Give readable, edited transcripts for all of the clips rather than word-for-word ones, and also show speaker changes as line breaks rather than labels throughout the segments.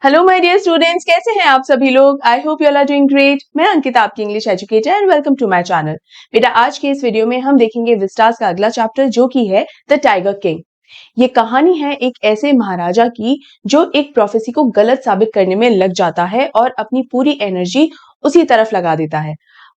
Hello my dear students, कैसे हैं आप सभी लोग। I hope you all are doing great. मैं अंकिता, आपकी English educator, and welcome to my channel. बेटा, आज के इस वीडियो में हम देखेंगे विस्टास का अगला चैप्टर, जो कि है द टाइगर किंग। ये कहानी है एक ऐसे महाराजा की जो एक प्रोफेसी को गलत साबित करने में लग जाता है और अपनी पूरी एनर्जी उसी तरफ लगा देता है।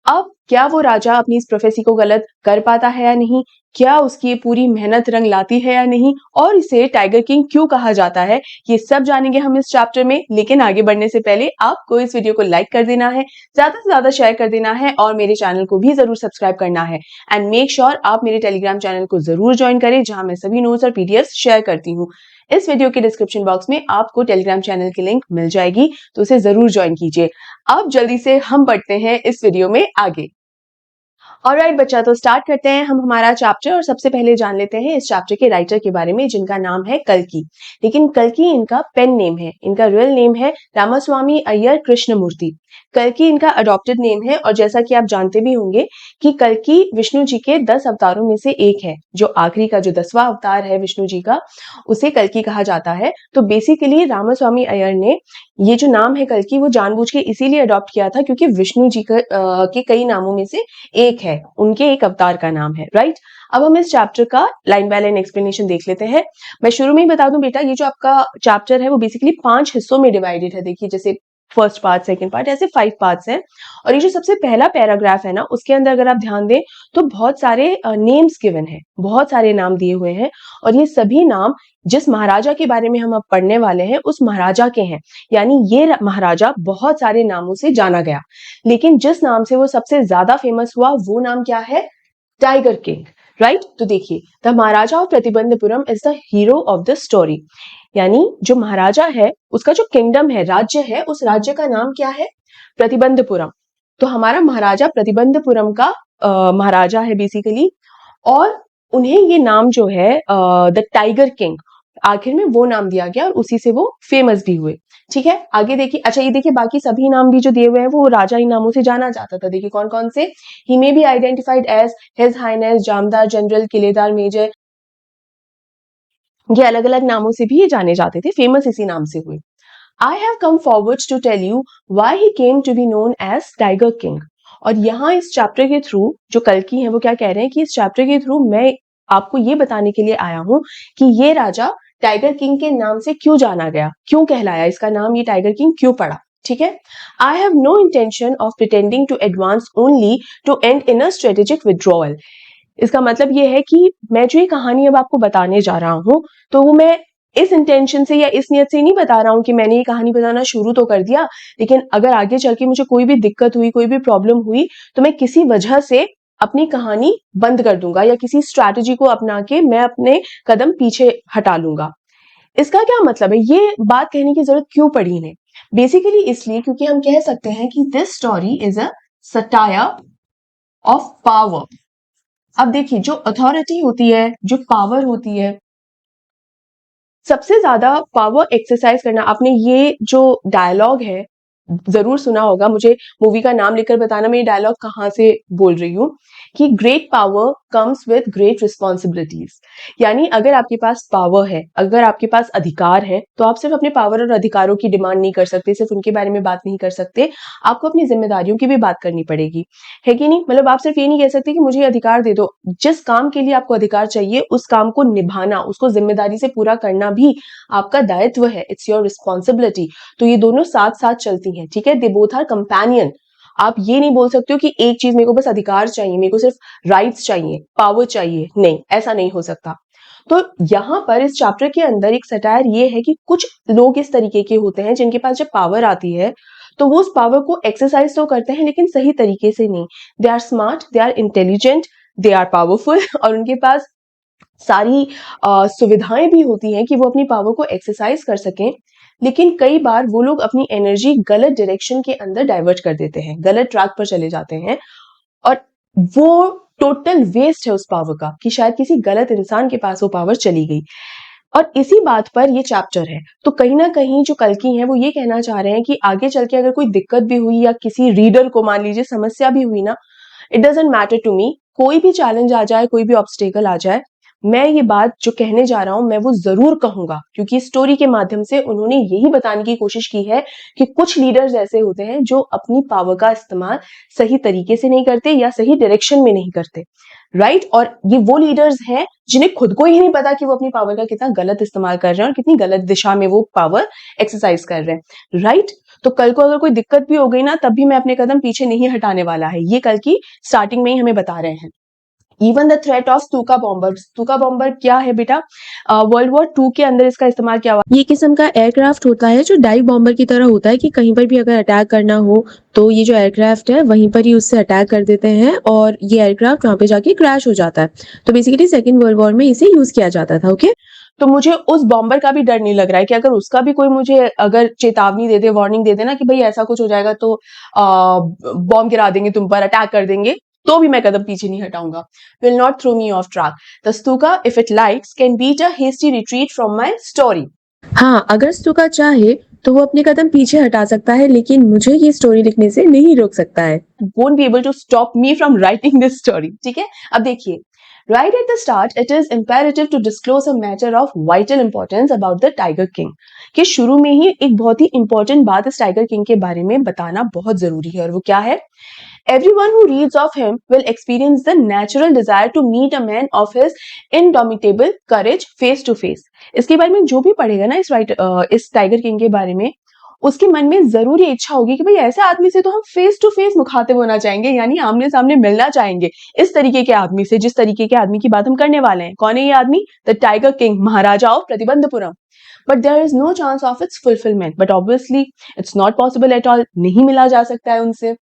अब क्या वो राजा अपनी इस प्रोफेसी को गलत कर पाता है या नहीं, क्या उसकी ये पूरी मेहनत रंग लाती है या नहीं, और इसे टाइगर किंग क्यों कहा जाता है, ये सब जानेंगे हम इस चैप्टर में। लेकिन आगे बढ़ने से पहले आपको इस वीडियो को लाइक कर देना है, ज्यादा से ज्यादा शेयर कर देना है, और मेरे चैनल को भी जरूर सब्सक्राइब करना है। एंड मेक श्योर आप मेरे टेलीग्राम चैनल को जरूर ज्वाइन करें, जहां मैं सभी नोट्स और पीडीएफ शेयर करती हूँ। इस वीडियो के डिस्क्रिप्शन बॉक्स में आपको टेलीग्राम चैनल की लिंक मिल जाएगी, तो उसे जरूर ज्वाइन कीजिए। अब जल्दी से हम बढ़ते हैं इस वीडियो में आगे। ऑलराइट बच्चा, तो स्टार्ट करते हैं हम हमारा चैप्टर, और सबसे पहले जान लेते हैं इस चैप्टर के राइटर के बारे में, जिनका नाम है कल्कि। लेकिन कल्कि इनका पेन नेम है, इनका रियल नेम है रामास्वामी अय्यर कृष्णमूर्ति। कल्कि इनका अडॉप्टेड नेम है, और जैसा कि आप जानते भी होंगे कि कल्कि विष्णु जी के 10 अवतारों में से एक है। जो आखिरी का जो 10वां अवतार है विष्णु जी का, उसे कल्कि कहा जाता है। तो बेसिकली रामास्वामी अय्यर ने ये जो नाम है कल्कि, वो जानबूझ के इसीलिए अडॉप्ट किया था क्योंकि विष्णु जी के कई नामों में से एक है, उनके एक अवतार का नाम है, राइट। अब हम इस चैप्टर का लाइन बाय लाइन एक्सप्लेनेशन देख लेते हैं। मैं शुरू में ही बता दूं बेटा, ये जो आपका चैप्टर है वो बेसिकली 5 हिस्सों में डिवाइडेड है। देखिए, जैसे फर्स्ट पार्ट, सेकंड पार्ट, ऐसे 5 पार्ट्स हैं। और ये जो सबसे पहला पैराग्राफ है ना, उसके अंदर अगर आप ध्यान दें तो बहुत सारे नेम्स गिवन है, बहुत सारे नाम दिए हुए हैं। और ये सभी नाम जिस महाराजा के बारे में हम अब पढ़ने वाले हैं उस महाराजा के हैं। यानी ये महाराजा बहुत सारे नामों से जाना गया, लेकिन जिस नाम से वो सबसे ज्यादा फेमस हुआ वो नाम क्या है? Tiger king, right. तो देखिए, the Maharaja of Pratibandapuram is the hero of the story. यानी जो महाराजा है उसका जो किंगडम है, राज्य है, उस राज्य का नाम क्या है? प्रतिबंधपुरम। तो हमारा महाराजा प्रतिबंधपुरम का महाराजा है बेसिकली। और उन्हें ये नाम जो है द टाइगर किंग, आखिर में वो नाम दिया गया और उसी से वो फेमस भी हुए। ठीक है, आगे देखिए। अच्छा, ये देखिए, बाकी सभी नाम भी जो दिए हुए हैं वो राजा ही नामों से जाना जाता था। देखिए कौन कौन से। He may be identified as his highness, जामदार जनरल, किलेदार मेजर। ये अलग अलग नामों से भी ये जाने जाते थे, फेमस इसी नाम से हुए। I have come forward to tell you why he came to be known as Tiger King. और यहाँ इस चैप्टर के थ्रू जो कल्कि है वो क्या कह रहे हैं कि इस चैप्टर के थ्रू मैं आपको ये बताने के लिए आया हूं कि ये राजा टाइगर किंग के नाम से क्यों जाना गया, क्यों कहलाया, इसका नाम ये टाइगर किंग क्यों पड़ा। ठीक है। I have no intention of pretending to advance only to end in a strategic withdrawal. इसका मतलब ये है कि मैं जो ये कहानी अब आपको बताने जा रहा हूं, तो वो मैं इस इंटेंशन से या इस नियत से नहीं बता रहा हूं कि मैंने ये कहानी बताना शुरू तो कर दिया, लेकिन अगर आगे चल के मुझे कोई भी दिक्कत हुई, कोई भी प्रॉब्लम हुई, तो मैं किसी वजह से अपनी कहानी बंद कर दूंगा या किसी स्ट्रैटेजी को अपना के मैं अपने कदम पीछे हटा लूंगा। इसका क्या मतलब है, ये बात कहने की जरूरत क्यों पड़ी इन्हें? बेसिकली इसलिए क्योंकि हम कह सकते हैं कि this story is a satire of power. अब देखिए, जो अथॉरिटी होती है, जो पावर होती है, सबसे ज्यादा पावर एक्सरसाइज करना, आपने ये जो डायलॉग है जरूर सुना होगा। मुझे मूवी का नाम लिखकर बताना मैं ये डायलॉग कहां से बोल रही हूँ, कि great power comes with great responsibilities. यानी अगर आपके पास पावर है, अगर आपके पास अधिकार है, तो आप सिर्फ अपने पावर और अधिकारों की डिमांड नहीं कर सकते, सिर्फ उनके बारे में बात नहीं कर सकते, आपको अपनी जिम्मेदारियों की भी बात करनी पड़ेगी, है कि नहीं। मतलब आप सिर्फ ये नहीं कह सकते कि मुझे अधिकार दे दो। जिस काम के लिए आपको अधिकार चाहिए उस काम को निभाना, उसको जिम्मेदारी से पूरा करना भी आपका दायित्व है। It's your responsibility. तो ये दोनों साथ साथ चलती हैं, ठीक है। They both are companion. आप ये नहीं बोल सकते हो कि एक चीज मेरे को बस अधिकार चाहिए, मेरे को सिर्फ राइट्स चाहिए, पावर चाहिए, नहीं, ऐसा नहीं हो सकता। तो यहाँ पर इस चैप्टर के अंदर एक सटायर ये है कि कुछ लोग इस तरीके के होते हैं जिनके पास जब पावर आती है तो वो उस पावर को एक्सरसाइज तो करते हैं लेकिन सही तरीके से नहीं। They are smart, they are intelligent, they are powerful, और उनके पास सारी सुविधाएं भी होती हैं कि वो अपनी पावर को एक्सरसाइज कर सकें। लेकिन कई बार वो लोग अपनी एनर्जी गलत डायरेक्शन के अंदर डाइवर्ट कर देते हैं, गलत ट्रैक पर चले जाते हैं, और वो टोटल वेस्ट है उस पावर का, कि शायद किसी गलत इंसान के पास वो पावर चली गई। और इसी बात पर ये चैप्टर है। तो कहीं ना कहीं जो कल्कि है वो ये कहना चाह रहे हैं कि आगे चल के अगर कोई दिक्कत भी हुई या किसी रीडर को मान लीजिए समस्या भी हुई ना, it doesn't matter to me. कोई भी चैलेंज आ जाए, कोई भी ऑब्स्टेकल आ जाए, मैं ये बात जो कहने जा रहा हूं मैं वो जरूर कहूंगा, क्योंकि स्टोरी के माध्यम से उन्होंने यही बताने की कोशिश की है कि कुछ लीडर्स ऐसे होते हैं जो अपनी पावर का इस्तेमाल सही तरीके से नहीं करते या सही डायरेक्शन में नहीं करते, राइट। और ये वो लीडर्स हैं जिन्हें खुद को ही नहीं पता कि वो अपनी पावर का कितना गलत इस्तेमाल कर रहे हैं और कितनी गलत दिशा में वो पावर एक्सरसाइज कर रहे हैं, राइट। तो कल को अगर कोई दिक्कत भी हो गई ना, तब भी मैं अपने कदम पीछे नहीं हटाने वाला है, ये कल की स्टार्टिंग में ही हमें बता रहे हैं। Even the threat of Stuka bomber, Stuka bomber क्या है बेटा, वर्ल्ड वॉर 2 के अंदर इसका इस्तेमाल किया हुआ।
ये किस्म का एयरक्राफ्ट होता है जो डाइव बॉम्बर की तरह होता है कि कहीं पर भी अगर अटैक करना हो तो ये जो एयरक्राफ्ट है वहीं पर ही उससे अटैक कर देते हैं और ये एयरक्राफ्ट वहां पे जाके क्रैश हो जाता है। तो बेसिकली सेकेंड वर्ल्ड वॉर में इसे यूज किया जाता था। ओके,
तो मुझे उस बॉम्बर का भी डर नहीं लग रहा है कि अगर उसका भी कोई मुझे अगर चेतावनी दे दे, वार्निंग दे दे ना कि भाई ऐसा कुछ हो जाएगा तो बॉम्ब गिरा देंगे तुम पर, अटैक कर देंगे, तो भी मैं कदम पीछे नहीं हटाऊंगा। Will not throw me off track. The Stuka if it likes can beat a hasty retreat from my story.
हाँ, अगर स्तूका चाहे तो वो अपने कदम पीछे हटा सकता है, लेकिन मुझे ये स्टोरी लिखने से नहीं रोक सकता है।
won't be able to stop me from writing this story। ठीक है, अब देखिए, right at the start it is imperative to disclose a matter of vital importance about the Tiger King। कि शुरू में ही एक बहुत ही इंपॉर्टेंट बात इस टाइगर किंग के बारे में बताना बहुत जरूरी है, और वो क्या है? Everyone who reads of him will experience the natural desire to meet a man of his indomitable courage face to face। इसके बारे में जो भी पढ़ेगा ना इस टाइगर किंग के बारे में, उसके मन में जरूर ये इच्छा होगी कि भाई ऐसे आदमी से तो हम फेस टू फेस मुखातिब होना चाहेंगे, यानी आमने सामने मिलना चाहेंगे इस तरीके के आदमी से, जिस तरीके के आदमी की बात हम करने वाले हैं। कौन है ये आदमी? The tiger king, maharaja of Pratibandhapuram. But there is no chance of its fulfilment, but obviously it's not possible at all, नहीं मिला जा सकता है उनसे।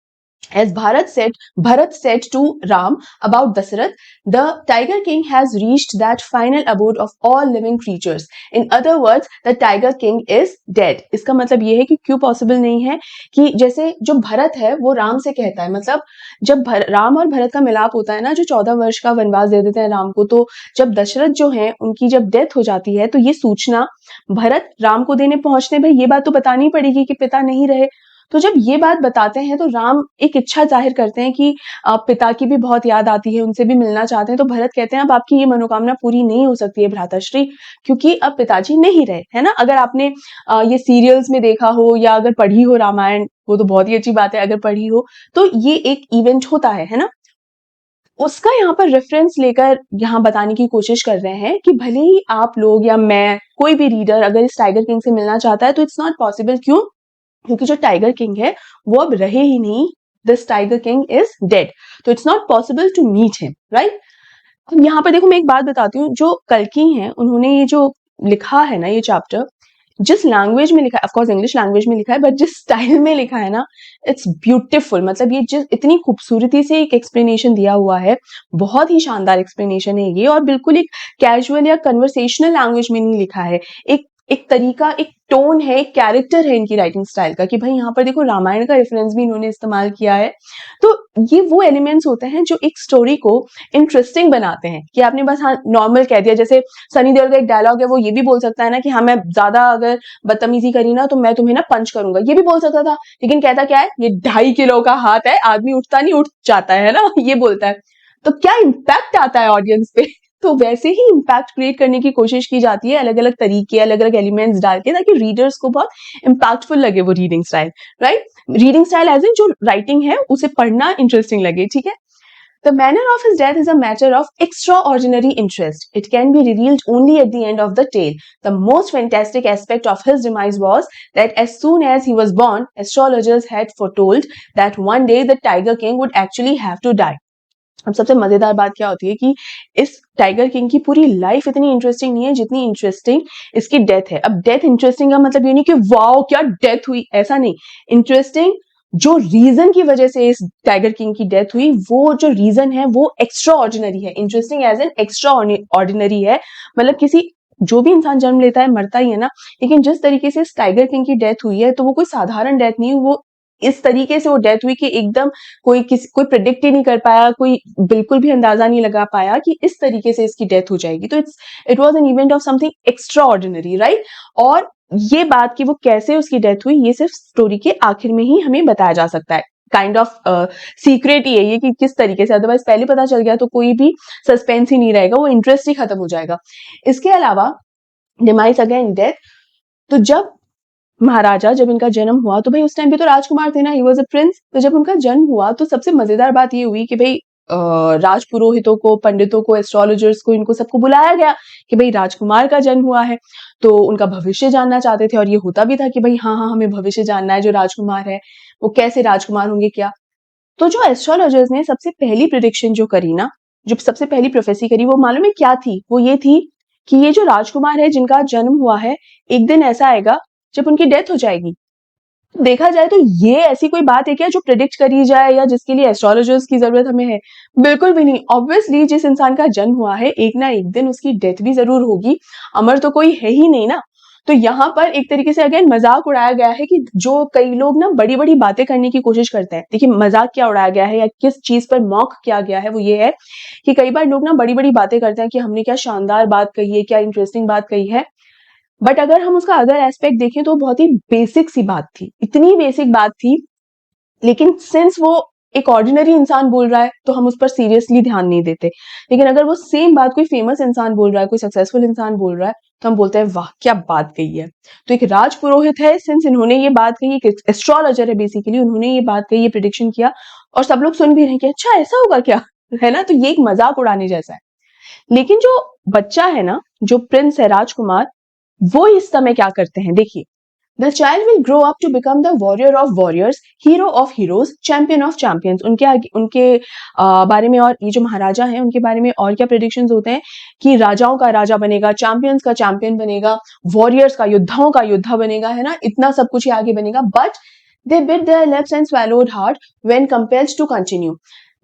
As Bharat said to Ram about Dasarath, the Tiger King has reached that final abode of all living creatures। In other words, the Tiger King is dead। इसका मतलब ये है कि क्यों पॉसिबल नहीं है कि जैसे जो भरत है वो राम से कहता है, मतलब जब राम और भरत का मिलाप होता है ना, जो 14 वर्ष का वनवास दे देते हैं राम को, तो जब दशरथ जो है उनकी जब डेथ हो जाती है तो ये सूचना भरत राम को देने पहुंचते हैं, भाई ये बात तो बतानी पड़ेगी कि पिता नहीं रहे। तो जब ये बात बताते हैं तो राम एक इच्छा जाहिर करते हैं कि पिता की भी बहुत याद आती है, उनसे भी मिलना चाहते हैं। तो भरत कहते हैं अब आपकी ये मनोकामना पूरी नहीं हो सकती है भ्राताश्री, क्योंकि अब पिताजी नहीं रहे, है ना। अगर आपने ये सीरियल्स में देखा हो या अगर पढ़ी हो रामायण, वो तो बहुत ही अच्छी बात है, अगर पढ़ी हो तो ये एक इवेंट होता है ना। उसका यहाँ पर रेफरेंस लेकर यहाँ बताने की कोशिश कर रहे हैं कि भले ही आप लोग या मैं, कोई भी रीडर अगर इस टाइगर किंग से मिलना चाहता है तो इट्स नॉट पॉसिबल। क्यों? क्योंकि जो टाइगर किंग है वो अब रहे ही नहीं, this tiger king is dead, तो it's not possible to meet him, right. अब यहाँ पर देखो मैं एक बात बताती हूँ, जो कल्कि हैं उन्होंने ये जो लिखा है ना ये चैप्टर, जिस लैंग्वेज में लिखा है, ऑफ कोर्स इंग्लिश लैंग्वेज में लिखा है, बट जिस स्टाइल में लिखा है ना, इट्स ब्यूटीफुल। मतलब ये जिस इतनी खूबसूरती से एक एक्सप्लेनेशन दिया हुआ है, बहुत ही शानदार एक्सप्लेनेशन है ये, और बिल्कुल एक कैजुअल या कन्वर्सेशनल लैंग्वेज में नहीं लिखा है। एक एक तरीका, एक टोन है, एक कैरेक्टर है इनकी राइटिंग स्टाइल का, कि भाई यहाँ पर देखो रामायण का रेफरेंस भी इन्होंने इस्तेमाल किया है। तो ये वो एलिमेंट्स होते हैं जो एक स्टोरी को इंटरेस्टिंग बनाते हैं, कि आपने बस हाँ नॉर्मल कह दिया। जैसे सनी देओल का एक डायलॉग है, वो ये भी बोल सकता है ना कि हाँ मैं ज्यादा अगर बदतमीजी करी ना तो मैं तुम्हें ना पंच करूंगा, ये भी बोल सकता था, लेकिन कहता क्या है, ये 2.5 किलो का हाथ है, आदमी उठता नहीं उठ जाता है ना, ये बोलता है। तो क्या इम्पैक्ट आता है ऑडियंस पे। तो वैसे ही इम्पैक्ट क्रिएट करने की कोशिश की जाती है, अलग अलग तरीके, अलग अलग एलिमेंट्स डाल के, ताकि रीडर्स को बहुत इम्पैक्टफुल लगे वो reading style, right. Reading style as in जो राइटिंग है उसे पढ़ना इंटरेस्टिंग लगे, ठीक है। The manner of his death is a matter of extraordinary interest। It can be revealed only at the end of the tale। The most fantastic aspect of his demise was that as soon as he was born, astrologers had foretold that one day the Tiger King would actually have to die। अब सबसे मजेदार बात क्या होती है कि इस tiger king की पूरी लाइफ इतनी इंटरेस्टिंग नहीं है जितनी इंटरेस्टिंग इसकी डेथ है। अब डेथ इंटरेस्टिंग का मतलब ये नहीं कि वाओ क्या डेथ हुई, ऐसा नहीं। इंटरेस्टिंग जो रीजन की वजह से इस टाइगर किंग की डेथ हुई, वो जो रीजन है वो एक्स्ट्रा ऑर्डिनरी है। Interesting as an extraordinary है, मतलब किसी जो भी इंसान जन्म लेता है मरता ही है ना, लेकिन जिस तरीके से इस टाइगर किंग की डेथ हुई है तो वो कोई साधारण डेथ नहीं, वो इस तरीके से वो डेथ हुई कि एकदम कोई प्रिडिक्ट ही नहीं कर पाया, कोई बिल्कुल भी अंदाजा नहीं लगा पाया कि इस तरीके से इसकी डेथ हो जाएगी। तो it was an event of something extra ordinary, right. और ये बात कि वो कैसे उसकी डेथ हुई, ये सिर्फ स्टोरी के आखिर में ही हमें बताया जा सकता है। काइंड ऑफ सीक्रेट ही है ये कि किस तरीके से, अदरवाइज पहले पता चल गया तो कोई भी सस्पेंस ही नहीं रहेगा, वो इंटरेस्ट ही खत्म हो जाएगा। इसके अलावा डिमाइस अगेन डेथ। तो जब महाराजा, जब इनका जन्म हुआ तो भाई उस टाइम पे तो राजकुमार थे ना, ही वॉज अ प्रिंस। तो जब उनका जन्म हुआ तो सबसे मजेदार बात ये हुई कि भाई राज पुरोहितों को, पंडितों को, एस्ट्रोलॉजर्स को, इनको सबको बुलाया गया कि भाई राजकुमार का जन्म हुआ है, तो उनका भविष्य जानना चाहते थे। और ये होता भी था कि भाई हाँ हाँ हमें भविष्य जानना है, जो राजकुमार है वो कैसे राजकुमार होंगे क्या। तो जो एस्ट्रोलॉजर्स ने सबसे पहली प्रिडिक्शन जो करी ना, जो सबसे पहली प्रोफेसी करी, वो मालूम है क्या थी? वो ये थी कि ये जो राजकुमार है जिनका जन्म हुआ है, एक दिन ऐसा आएगा जब उनकी डेथ हो जाएगी। देखा जाए तो ये ऐसी कोई बात है क्या जो प्रिडिक्ट करी जाए या जिसके लिए एस्ट्रोलॉजर्स की जरूरत हमें है? बिल्कुल भी नहीं। ऑब्वियसली जिस इंसान का जन्म हुआ है एक ना एक दिन उसकी डेथ भी जरूर होगी, अमर तो कोई है ही नहीं ना। तो यहाँ पर एक तरीके से अगेन मजाक उड़ाया गया है कि जो कई लोग ना बड़ी बड़ी बातें करने की कोशिश करते हैं। देखिए मजाक क्या उड़ाया गया है या किस चीज पर मॉक किया गया है, वो ये है कि कई बार लोग ना बड़ी बड़ी बातें करते हैं कि हमने क्या शानदार बात कही है, क्या इंटरेस्टिंग बात कही है। बट अगर हम उसका अदर एस्पेक्ट देखें तो बहुत ही बेसिक सी बात थी, इतनी बेसिक बात थी, लेकिन सिंस वो एक ऑर्डिनरी इंसान बोल रहा है तो हम उस पर सीरियसली ध्यान नहीं देते। लेकिन अगर वो सेम बात कोई फेमस इंसान बोल रहा है, कोई सक्सेसफुल इंसान बोल रहा है, तो हम बोलते हैं वाह क्या बात कही है। तो एक राज पुरोहित है, सिंस इन्होंने ये बात कही, एक एस्ट्रोलॉजर है बेसिकली, उन्होंने ये बात कही, ये प्रिडिक्शन किया और सब लोग सुन भी रहे हैं कि अच्छा ऐसा होगा क्या, है ना। तो ये एक मजाक उड़ाने जैसा है। लेकिन जो बच्चा है ना, जो प्रिंस है राजकुमार, वो इस समय क्या करते हैं देखिए। The child will grow up to become the warrior of warriors, hero of heroes, champion of champions. उनके बारे में, और ये जो महाराजा हैं उनके बारे में और क्या प्रेडिक्शंस होते हैं कि राजाओं का राजा बनेगा, चैंपियंस का चैंपियन बनेगा, वॉरियर्स का, योद्धाओं का योद्धा बनेगा, है ना। इतना सब कुछ ही आगे बनेगा। But they bit their lips and swallowed hard when compelled to continue.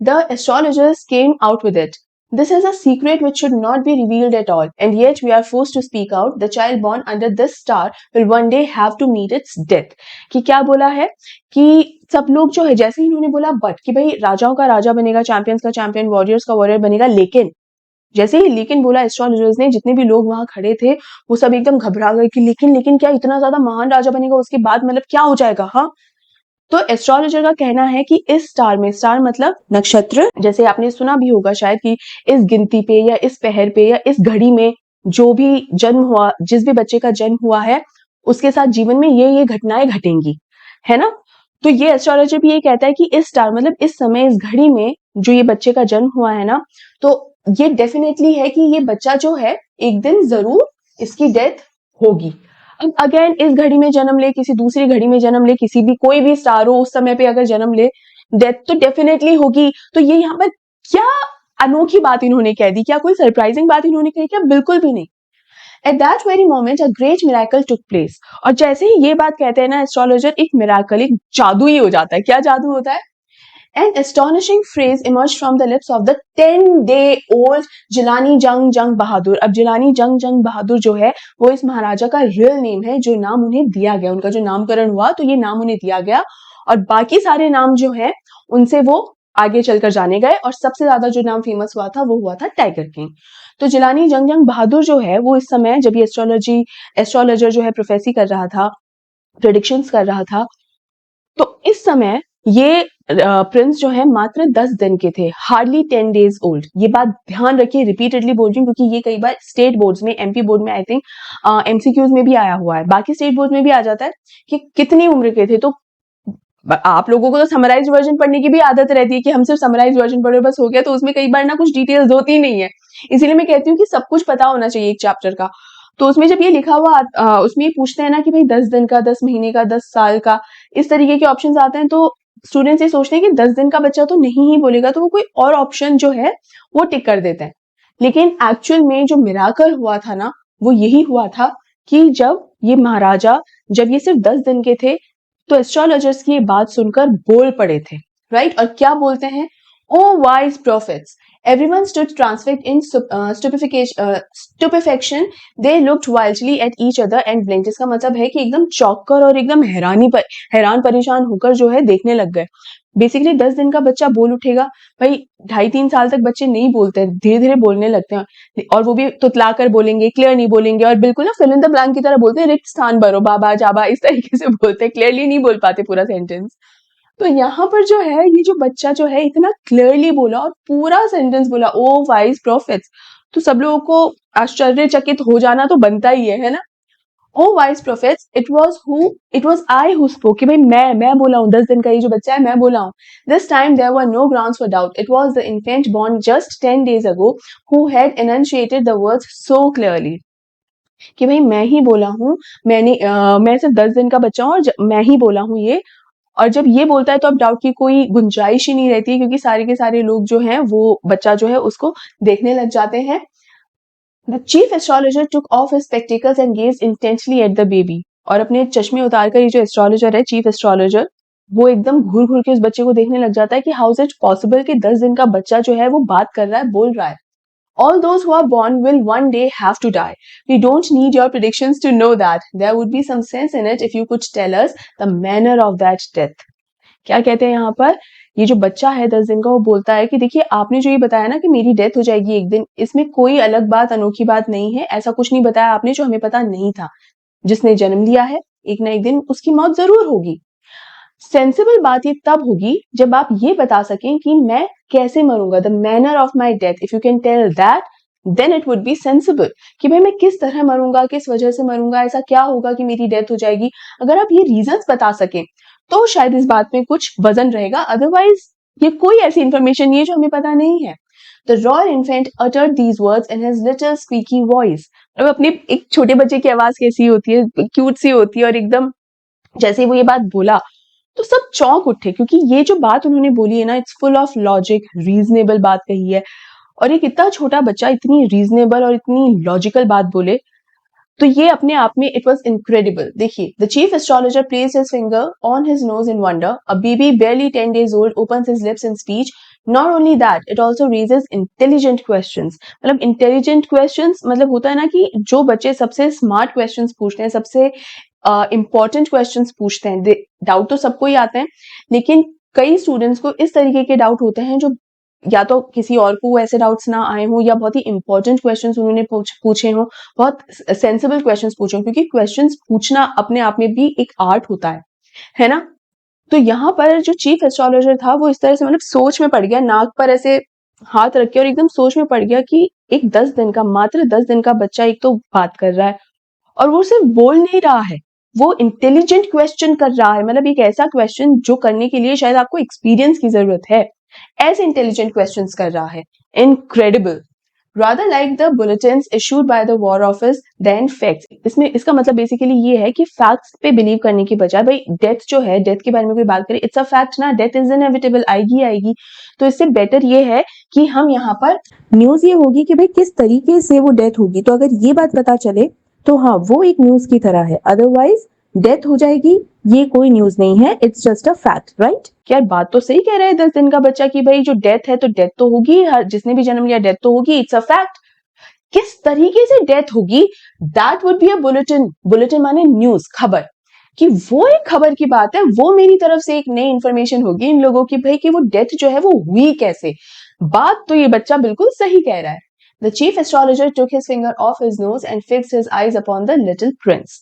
The astrologers came out with it. This is a secret which should not be revealed at all, and yet we are forced to speak out. The child born under this star will one day have to meet its death. कि क्या बोला है कि सब लोग जो है, जैसे ही इन्होंने बोला बट कि भाई राजाओं का राजा बनेगा, चैंपियंस का चैंपियन, वॉरियर्स का वॉरियर बनेगा, लेकिन जैसे ही लेकिन बोला एस्ट्रोलॉजर्स ने, जितने भी लोग वहां खड़े थे वो सब एकदम घबरा गए कि लेकिन क्या इतना ज्यादा महान राजा बनेगा, उसके बाद मतलब क्या हो जाएगा। हाँ, तो एस्ट्रोलॉजर का कहना है कि इस स्टार में, स्टार मतलब नक्षत्र, जैसे आपने सुना भी होगा शायद कि इस गिनती पे या इस पहर पे या इस घड़ी में जो भी जन्म हुआ, जिस भी बच्चे का जन्म हुआ है, उसके साथ जीवन में ये घटनाएं घटेंगी, है ना। तो ये एस्ट्रोलॉजर भी ये कहता है कि इस स्टार मतलब इस समय, इस घड़ी में जो ये बच्चे का जन्म हुआ है ना, तो ये डेफिनेटली है कि ये बच्चा जो है एक दिन जरूर इसकी डेथ होगी। अब अगेन इस घड़ी में जन्म ले, किसी दूसरी घड़ी में जन्म ले, किसी भी कोई भी स्टार हो उस समय पे अगर जन्म ले, डेथ तो डेफिनेटली होगी। तो ये यहाँ पर क्या अनोखी बात इन्होंने कह दी, क्या कोई सरप्राइजिंग बात इन्होंने कही क्या? बिल्कुल भी नहीं। At that very moment a great miracle took place. और जैसे ही ये बात कहते हैं ना एस्ट्रोलॉजर, एक मिराकल, एक जादू ही हो जाता है। क्या जादू होता है? An astonishing phrase emerged from the lips of the 10-day-old Jilani जंग जंग बहादुर। अब जिलानी जंग जंग बहादुर जो है वो इस महाराजा का रियल नेम है, जो नाम उन्हें दिया गया, उनका जो नामकरण हुआ तो ये नाम उन्हें दिया गया, और बाकी सारे नाम जो है उनसे वो आगे चलकर जाने गए, और सबसे ज्यादा जो नाम फेमस हुआ था वो हुआ था टाइगर किंग। तो जिलानी जंग जंग बहादुर जो है वो इस समय, जब ये एस्ट्रोलॉजर जो है प्रोफेसी कर रहा था, प्रेडिक्शंस कर रहा था, तो इस समय ये प्रिंस जो है मात्र 10 दिन के थे, हार्डली 10 डेज ओल्ड। ये बात ध्यान रखिए, रिपीटेडली बोल रही हूँ क्योंकि ये कई बार स्टेट बोर्ड्स में, एमपी बोर्ड में आई थिंक एमसीक्यूज में भी आया हुआ है, बाकी स्टेट बोर्ड में भी आ जाता है कि कितनी उम्र के थे। तो आप लोगों को तो समराइज वर्जन पढ़ने की भी आदत रहती है कि हम सिर्फ समराइज वर्जन पढ़े बस हो गया, तो उसमें कई बार ना कुछ डिटेल्स होती नहीं है। इसीलिए मैं कहती हूँ कि सब कुछ पता होना चाहिए एक चैप्टर का। तो उसमें जब ये लिखा हुआ उसमें ये पूछते हैं ना कि भाई 10 दिन का, 10 महीने का, 10 साल का, इस तरीके के ऑप्शंस आते हैं, तो स्टूडेंट्स ये सोचते हैं कि 10 दिन का बच्चा तो नहीं ही बोलेगा, तो वो कोई और ऑप्शन जो है वो टिक कर देते हैं। लेकिन एक्चुअल में जो मिराकल हुआ था ना, वो यही हुआ था कि जब ये महाराजा, जब ये सिर्फ 10 दिन के थे, तो एस्ट्रोलॉजर्स की ये बात सुनकर बोल पड़े थे, राइट। और क्या बोलते हैं? O wise prophets, everyone stood transfixed in stupefaction. They looked wildly at each other and blinked. इसका मतलब है कि एकदम चौंक कर और एकदम हैरान परेशान होकर जो है देखने लग गए। बेसिकली 10 दिन का बच्चा बोल उठेगा, भाई 2.5-3 साल तक बच्चे नहीं बोलते, धीरे धीरे बोलने लगते हैं, और वो भी तुतला कर बोलेंगे, क्लियर नहीं बोलेंगे, और बिल्कुल ना फिल इन द ब्लैंक की तरह बोलते हैं, रिक्त स्थान भरो बाबा जाबा, इस तरीके से बोलते हैं, क्लियरली नहीं बोल पाते पूरा सेंटेंस। तो यहाँ पर जो है ये जो बच्चा जो है इतना क्लियरली बोला और पूरा सेंटेंस बोला, ओ वाइज प्रॉफिट्स, तो सब लोगों को आश्चर्यचकित हो जाना तो बनता ही है ना। O wise prophets, it was I who spoke, कि भाई मैं बोला हूँ, 10 दिन का ये जो बच्चा है मैं बोला हूँ। This time there were no grounds for doubt, it was the infant born just 10 days ago who had enunciated the words so clearly, कि भाई मैं ही बोला हूँ, मैं सिर्फ 10 दिन का बच्चा हूँ और मैं ही बोला हूँ ये। और जब ये बोलता है तो अब डाउट की कोई गुंजाइश ही नहीं रहती, क्योंकि सारे के सारे लोग जो हैं वो बच्चा जो है उसको देखने लग जाते हैं। The chief astrologer took off his spectacles and gazed intently at the baby, और अपने चश्मे उतार कर ये जो एस्ट्रोलॉजर है, चीफ एस्ट्रोलॉजर, वो एकदम घूर घूर के उस बच्चे को देखने लग जाता है कि हाउ इज इट पॉसिबल कि 10 दिन का बच्चा जो है वो बात कर रहा है, बोल रहा है। All those who are born will one day have to die. We don't need your predictions to know that. There would be some sense in it if you could tell us the manner of that death. क्या कहते हैं यहाँ पर, ये जो बच्चा है 10 दिन का, वो बोलता है कि देखिए आपने जो ये बताया ना कि मेरी डेथ हो जाएगी एक दिन, इसमें कोई अलग बात, अनोखी बात नहीं है। ऐसा कुछ नहीं बताया आपने जो हमें पता नहीं था। जिसने जन्म लिया है एक ना एक दिन उसकी मौत जरूर होगी। सेंसिबल बात ये तब होगी जब आप ये बता सकें कि मैं कैसे मरूंगा, the manner of my death, if you can tell that then it would be sensible, कि भाई मैं किस तरह मरूंगा, किस वजह से मरूंगा, ऐसा क्या होगा कि मेरी डेथ हो जाएगी। अगर आप ये रीजंस बता सकें तो शायद इस बात में कुछ वजन रहेगा, अदरवाइज ये कोई ऐसी इंफॉर्मेशन नहीं है जो हमें पता नहीं है। The royal infant uttered these words in his little squeaky voice. अब अपने एक छोटे बच्चे की आवाज कैसी होती है, क्यूट सी होती है, और एकदम जैसे वो ये बात बोला तो सब चौंक उठे, क्योंकि ये जो बात उन्होंने बोली है ना, it's full of logic, reasonable बात कही है। और एक इतना छोटा बच्चा इतनी रीजनेबल और इतनी लॉजिकल बात बोले, तो ये अपने आप में इट वाज इनक्रेडिबल। देखिए, the chief astrologer placed his finger on his nose in wonder, a baby barely 10 days old opens his lips in speech. Not only that, it also raises intelligent questions. मतलब intelligent questions मतलब होता है ना कि जो बच्चे सबसे smart questions पूछते हैं, सबसे इंपॉर्टेंट क्वेश्चंस पूछते हैं, डाउट तो सबको ही आते हैं, लेकिन कई स्टूडेंट्स को इस तरीके के डाउट होते हैं जो या तो किसी और को ऐसे डाउट्स ना आए हों, या बहुत ही इंपॉर्टेंट क्वेश्चंस उन्होंने पूछे हों, बहुत सेंसिबल क्वेश्चंस पूछे हों, क्योंकि क्वेश्चंस पूछना अपने आप में भी एक आर्ट होता है ना। तो यहाँ पर जो चीफ एस्ट्रोलॉजर था वो इस तरह से मतलब सोच में पड़ गया, नाक पर ऐसे हाथ रख के, और एकदम सोच में पड़ गया कि एक 10 दिन का, मात्र 10 दिन का बच्चा एक तो बात कर रहा है, और वो सिर्फ बोल नहीं रहा है, वो इंटेलिजेंट क्वेश्चन कर रहा है। मतलब एक ऐसा क्वेश्चन जो करने के लिए शायद आपको एक्सपीरियंस की जरूरत है, ऐसे इंटेलिजेंट क्वेश्चंस कर रहा है। Incredible, rather like the bulletins issued by the war office than facts. इसमें इसका मतलब बेसिकली ये है कि फैक्ट्स पे बिलीव करने की बजाय, भाई डेथ जो है, डेथ के बारे में कोई बात करे, इट्स अ फैक्ट ना, डेथ इज इनएविटेबल, आएगी आएगी, तो इससे बेटर ये है कि हम यहाँ पर
न्यूज ये होगी कि भाई किस तरीके से वो डेथ होगी, तो अगर ये बात पता चले तो हाँ वो एक न्यूज की तरह है, अदरवाइज डेथ हो जाएगी ये कोई न्यूज नहीं है, it's just a fact, right.
क्या बात तो सही कह रहे हैं 10 दिन का बच्चा कि भाई जो डेथ है तो डेथ तो होगी, हर जिसने भी जन्म लिया डेथ तो होगी, इट्स अ फैक्ट। किस तरीके से डेथ होगी, that would be a bulletin, bulletin माने न्यूज, खबर, कि वो एक खबर की बात है, वो मेरी तरफ से एक नई इंफॉर्मेशन होगी इन लोगों की, भाई कि वो डेथ जो है वो हुई कैसे। बात तो ये बच्चा बिल्कुल सही कह रहा है। The chief astrologer took his finger off his nose and fixed his eyes upon the little prince.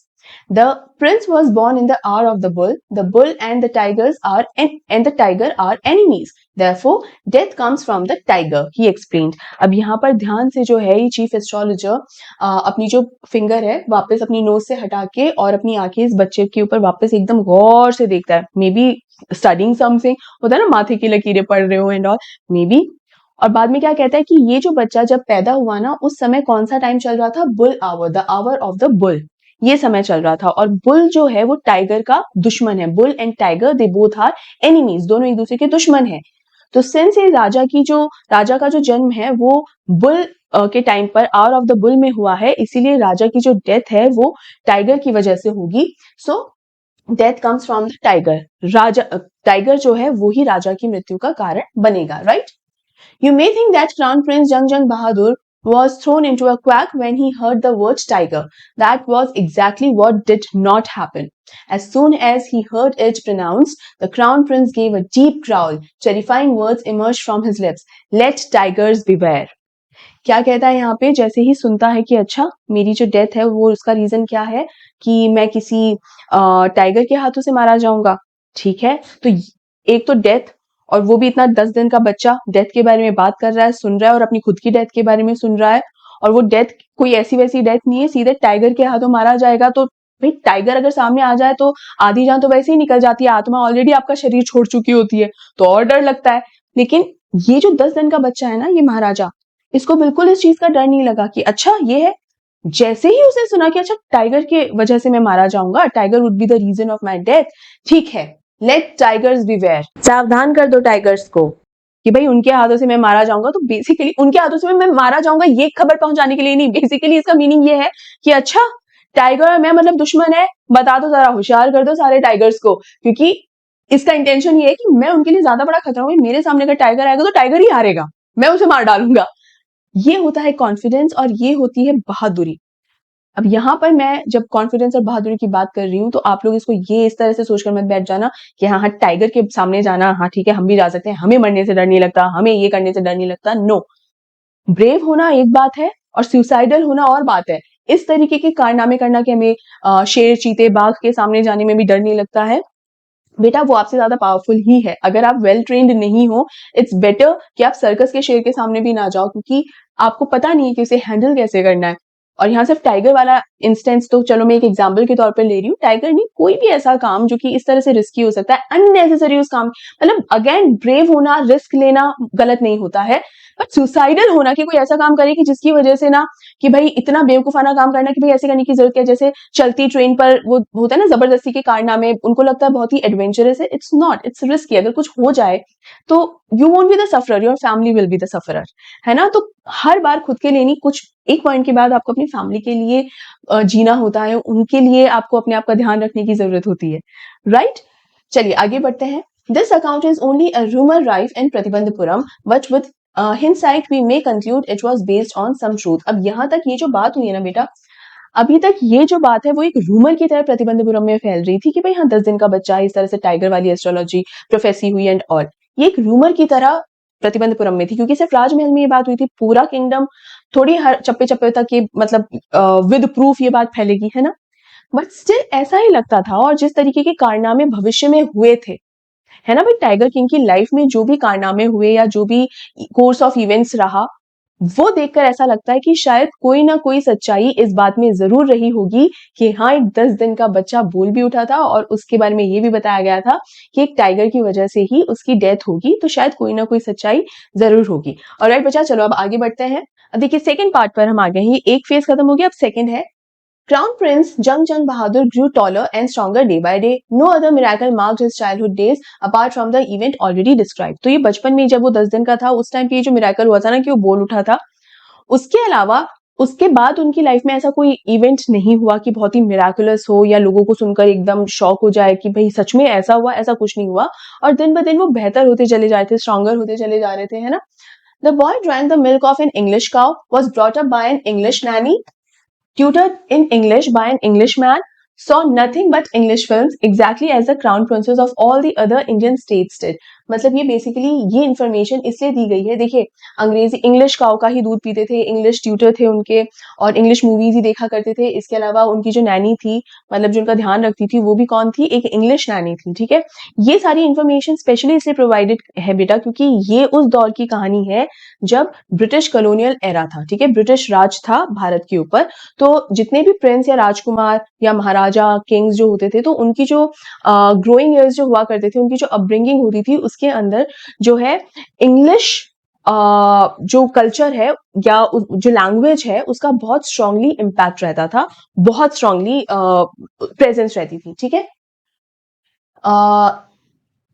The prince was born in the hour of the bull. The bull and the tigers are and the tiger are enemies. Therefore, death comes from the tiger. He explained. अब यहाँ पर ध्यान से जो है ये chief astrologer अपनी जो फिंगर है वापस अपनी नोज से हटा के और अपनी आंखें इस बच्चे के ऊपर वापस एकदम गौर से देखता है। मे बी स्टडिंग समथिंग, होता है ना माथे की लकीरें पढ़ रहे हो एंड ऑल, मे बी। और बाद में क्या कहता है कि ये जो बच्चा जब पैदा हुआ ना, उस समय कौन सा टाइम चल रहा था, bull hour, the hour of the bull, ये समय चल रहा था। और बुल जो है वो टाइगर का दुश्मन है, bull and tiger they both are enemies, दोनों एक दूसरे के दुश्मन है। तो सिंस ये राजा का जो जन्म है वो बुल के time per hour of the bull में हुआ है, इसीलिए राजा की जो डेथ है वो टाइगर की वजह से होगी। So death comes from the tiger, tiger जो है वो ही राजा की मृत्यु का कारण बनेगा, right. You may think that Crown Prince Jung Bahadur was thrown into a quack when he heard the word tiger. That was exactly what did not happen. As soon as he heard it pronounced, the Crown Prince gave a deep growl. Terrifying words emerged from his lips. Let tigers beware. क्या कहता है यहाँ पे, जैसे ही सुनता है कि अच्छा मेरी जो डेथ है वो उसका रीजन क्या है कि मैं किसी टाइगर के हाथों से मारा जाऊंगा, ठीक है, तो एक तो डेथ, और वो भी इतना 10 दिन का बच्चा डेथ के बारे में बात कर रहा है, सुन रहा है, और अपनी खुद की डेथ के बारे में सुन रहा है। और वो डेथ कोई ऐसी वैसी डेथ नहीं है, सीधे टाइगर के हाथों मारा जाएगा। तो भाई टाइगर अगर सामने आ जाए तो आधी जान तो वैसे ही निकल जाती है, आत्मा ऑलरेडी आपका शरीर छोड़ चुकी होती है, तो और डर लगता है। लेकिन ये जो 10 दिन का बच्चा है ना, ये महाराजा, इसको बिल्कुल इस चीज का डर नहीं लगा कि अच्छा ये है। जैसे ही उसने सुना कि अच्छा टाइगर के वजह से मैं मारा जाऊंगा, tiger would be the reason of my death, ठीक है, लेट टाइगर्स बीवेयर, सावधान कर दो टाइगर्स को कि भाई उनके हाथों से मैं मारा जाऊंगा। तो बेसिकली उनके हाथों से मैं मारा जाऊंगा ये खबर पहुंचाने के लिए नहीं, बेसिकली इसका मीनिंग ये है कि अच्छा टाइगर और मैं मतलब दुश्मन है, बता दो, जरा होशियार कर दो सारे टाइगर्स को, क्योंकि इसका इंटेंशन ये है कि मैं उनके लिए ज्यादा बड़ा खतरा हूं, मेरे सामने अगर टाइगर आएगा तो टाइगर ही हारेगा, मैं उसे मार डालूंगा। ये होता है कॉन्फिडेंस और ये होती है बहादुरी। अब यहाँ पर मैं जब कॉन्फिडेंस और बहादुरी की बात कर रही हूँ तो आप लोग इसको ये इस तरह से सोचकर मत बैठ जाना कि हाँ हाँ टाइगर के सामने जाना, हाँ ठीक है हम भी जा सकते हैं, हमें मरने से डर नहीं लगता, हमें ये करने से डर नहीं लगता। नो, ब्रेव होना एक बात है और सुसाइडल होना और बात है। इस तरीके के कारनामे करना कि हमें शेर चीते बाघ के सामने जाने में भी डर नहीं लगता है, बेटा वो आपसे ज्यादा पावरफुल ही है। अगर आप वेल ट्रेन्ड नहीं हो, इट्स बेटर कि आप सर्कस के शेर के सामने भी ना जाओ, क्योंकि आपको पता नहीं है कि उसे हैंडल कैसे करना है। और यहाँ सिर्फ टाइगर वाला इंस्टेंस तो चलो मैं एक एग्जाम्पल के तौर पर ले रही हूँ, टाइगर नहीं, कोई भी ऐसा काम जो कि इस तरह से रिस्की हो सकता है, अननेसेसरी उस काम, मतलब अगेन ब्रेव होना, रिस्क लेना गलत नहीं होता है, बट सुसाइडल होना कि कोई ऐसा काम करे कि जिसकी वजह से ना, कि भाई इतना बेवकूफाना काम करना कि भाई ऐसे करने की जरूरत क्या है, जैसे चलती ट्रेन पर वो होता है ना जबरदस्ती के कारनामे, उनको लगता है बहुत ही एडवेंचरस है, इट्स नॉट, इट्स रिस्की। अगर कुछ हो जाए तो you won't be the sufferer, your family will be the sufferer, है ना। तो हर बार खुद के लिए नहीं, कुछ एक पॉइंट के बाद आपको अपनी फैमिली के लिए जीना होता है, उनके लिए आपको अपने आप का ध्यान रखने की जरूरत होती है, राइट। चलिए आगे बढ़ते हैं। This account is only a rumour rife in Pratibandapuram, but with hindsight we may conclude it was based on some truth। अब यहाँ तक ये जो बात हुई है ना बेटा, अभी तक ये जो बात है वो एक रूमर की तरह प्रतिबंधपुरम में फैल रही थी कि भाई हाँ 10 दिन का बच्चा है, इस तरह से टाइगर वाली एस्ट्रोलॉजी प्रोफेसी हुई एंड ऑल, ये एक रूमर की तरह प्रतिबंधपुरम में थी, क्योंकि सिर्फ राजमहल में ये बात हुई थी, पूरा किंगडम थोड़ी हर चप्पे चप्पे तक ये मतलब विद प्रूफ ये बात फैलेगी, है ना। बट स्टिल ऐसा ही लगता था, और जिस तरीके के कारनामे भविष्य में हुए थे, है ना भाई, टाइगर किंग की लाइफ में जो भी कारनामे हुए या जो भी कोर्स ऑफ इवेंट्स रहा, वो देखकर ऐसा लगता है कि शायद कोई ना कोई सच्चाई इस बात में जरूर रही होगी कि हाँ एक 10 दिन का बच्चा बोल भी उठा था और उसके बारे में ये भी बताया गया था कि एक टाइगर की वजह से ही उसकी डेथ होगी, तो शायद कोई ना कोई सच्चाई जरूर होगी। और राइट बच्चा, चलो अब आगे बढ़ते हैं। अब देखिए सेकंड पार्ट पर हम आ गए हैं, एक फेज खत्म हो गया, अब सेकंड है। Crown Prince Jung Bahadur grew taller and stronger day by day. No other miracle marked his childhood days apart from the event already described। तो ये बचपन में जब वो 10 दिन का था उस टाइम पे ये जो मिराकल हुआ था ना कि वो बोल उठा था, उसके अलावा उसके बाद उनकी लाइफ में ऐसा कोई इवेंट नहीं हुआ कि बहुत ही मिराकुलस हो या लोगों को सुनकर एकदम शॉक हो जाए कि भाई सच में ऐसा हुआ, ऐसा कुछ नहीं हुआ। और दिन ब दिन वो बेहतर होते चले जा रहे थे, स्ट्रॉन्गर होते चले जा रहे थे, है ना। The boy drank the milk of an English cow, was brought up by an English nanny, tutored in English by an Englishman, saw nothing but English films exactly as the crown princes of all the other Indian states did। मतलब ये basically ये information इसलिए दी गई है, देखिए अंग्रेजी English cow का ही दूध पीते थे, इंग्लिश ट्यूटर थे उनके, और इंग्लिश मूवीज ही देखा करते थे। इसके अलावा उनकी जो नैनी थी, मतलब जो उनका ध्यान रखती थी, वो भी कौन थी, एक इंग्लिश नैनी थी, ठीक है। ये सारी इन्फॉर्मेशन स्पेशली इसलिए प्रोवाइडेड है बेटा क्योंकि ये उस दौर की कहानी है जब ब्रिटिश कॉलोनियल एरा था, ठीक है, ब्रिटिश राज था भारत के ऊपर। तो जितने भी प्रिंस या राजकुमार या महाराजा किंग्स जो होते थे, तो उनकी जो ग्रोइंग ईयर्स जो हुआ करते थे, उनकी जो अपब्रिंगिंग होती थी, उसके अंदर जो है इंग्लिश जो कल्चर है या जो लैंग्वेज है उसका बहुत स्ट्रांगली इम्पैक्ट रहता था, बहुत स्ट्रांगली प्रेजेंस रहती थी, ठीक है।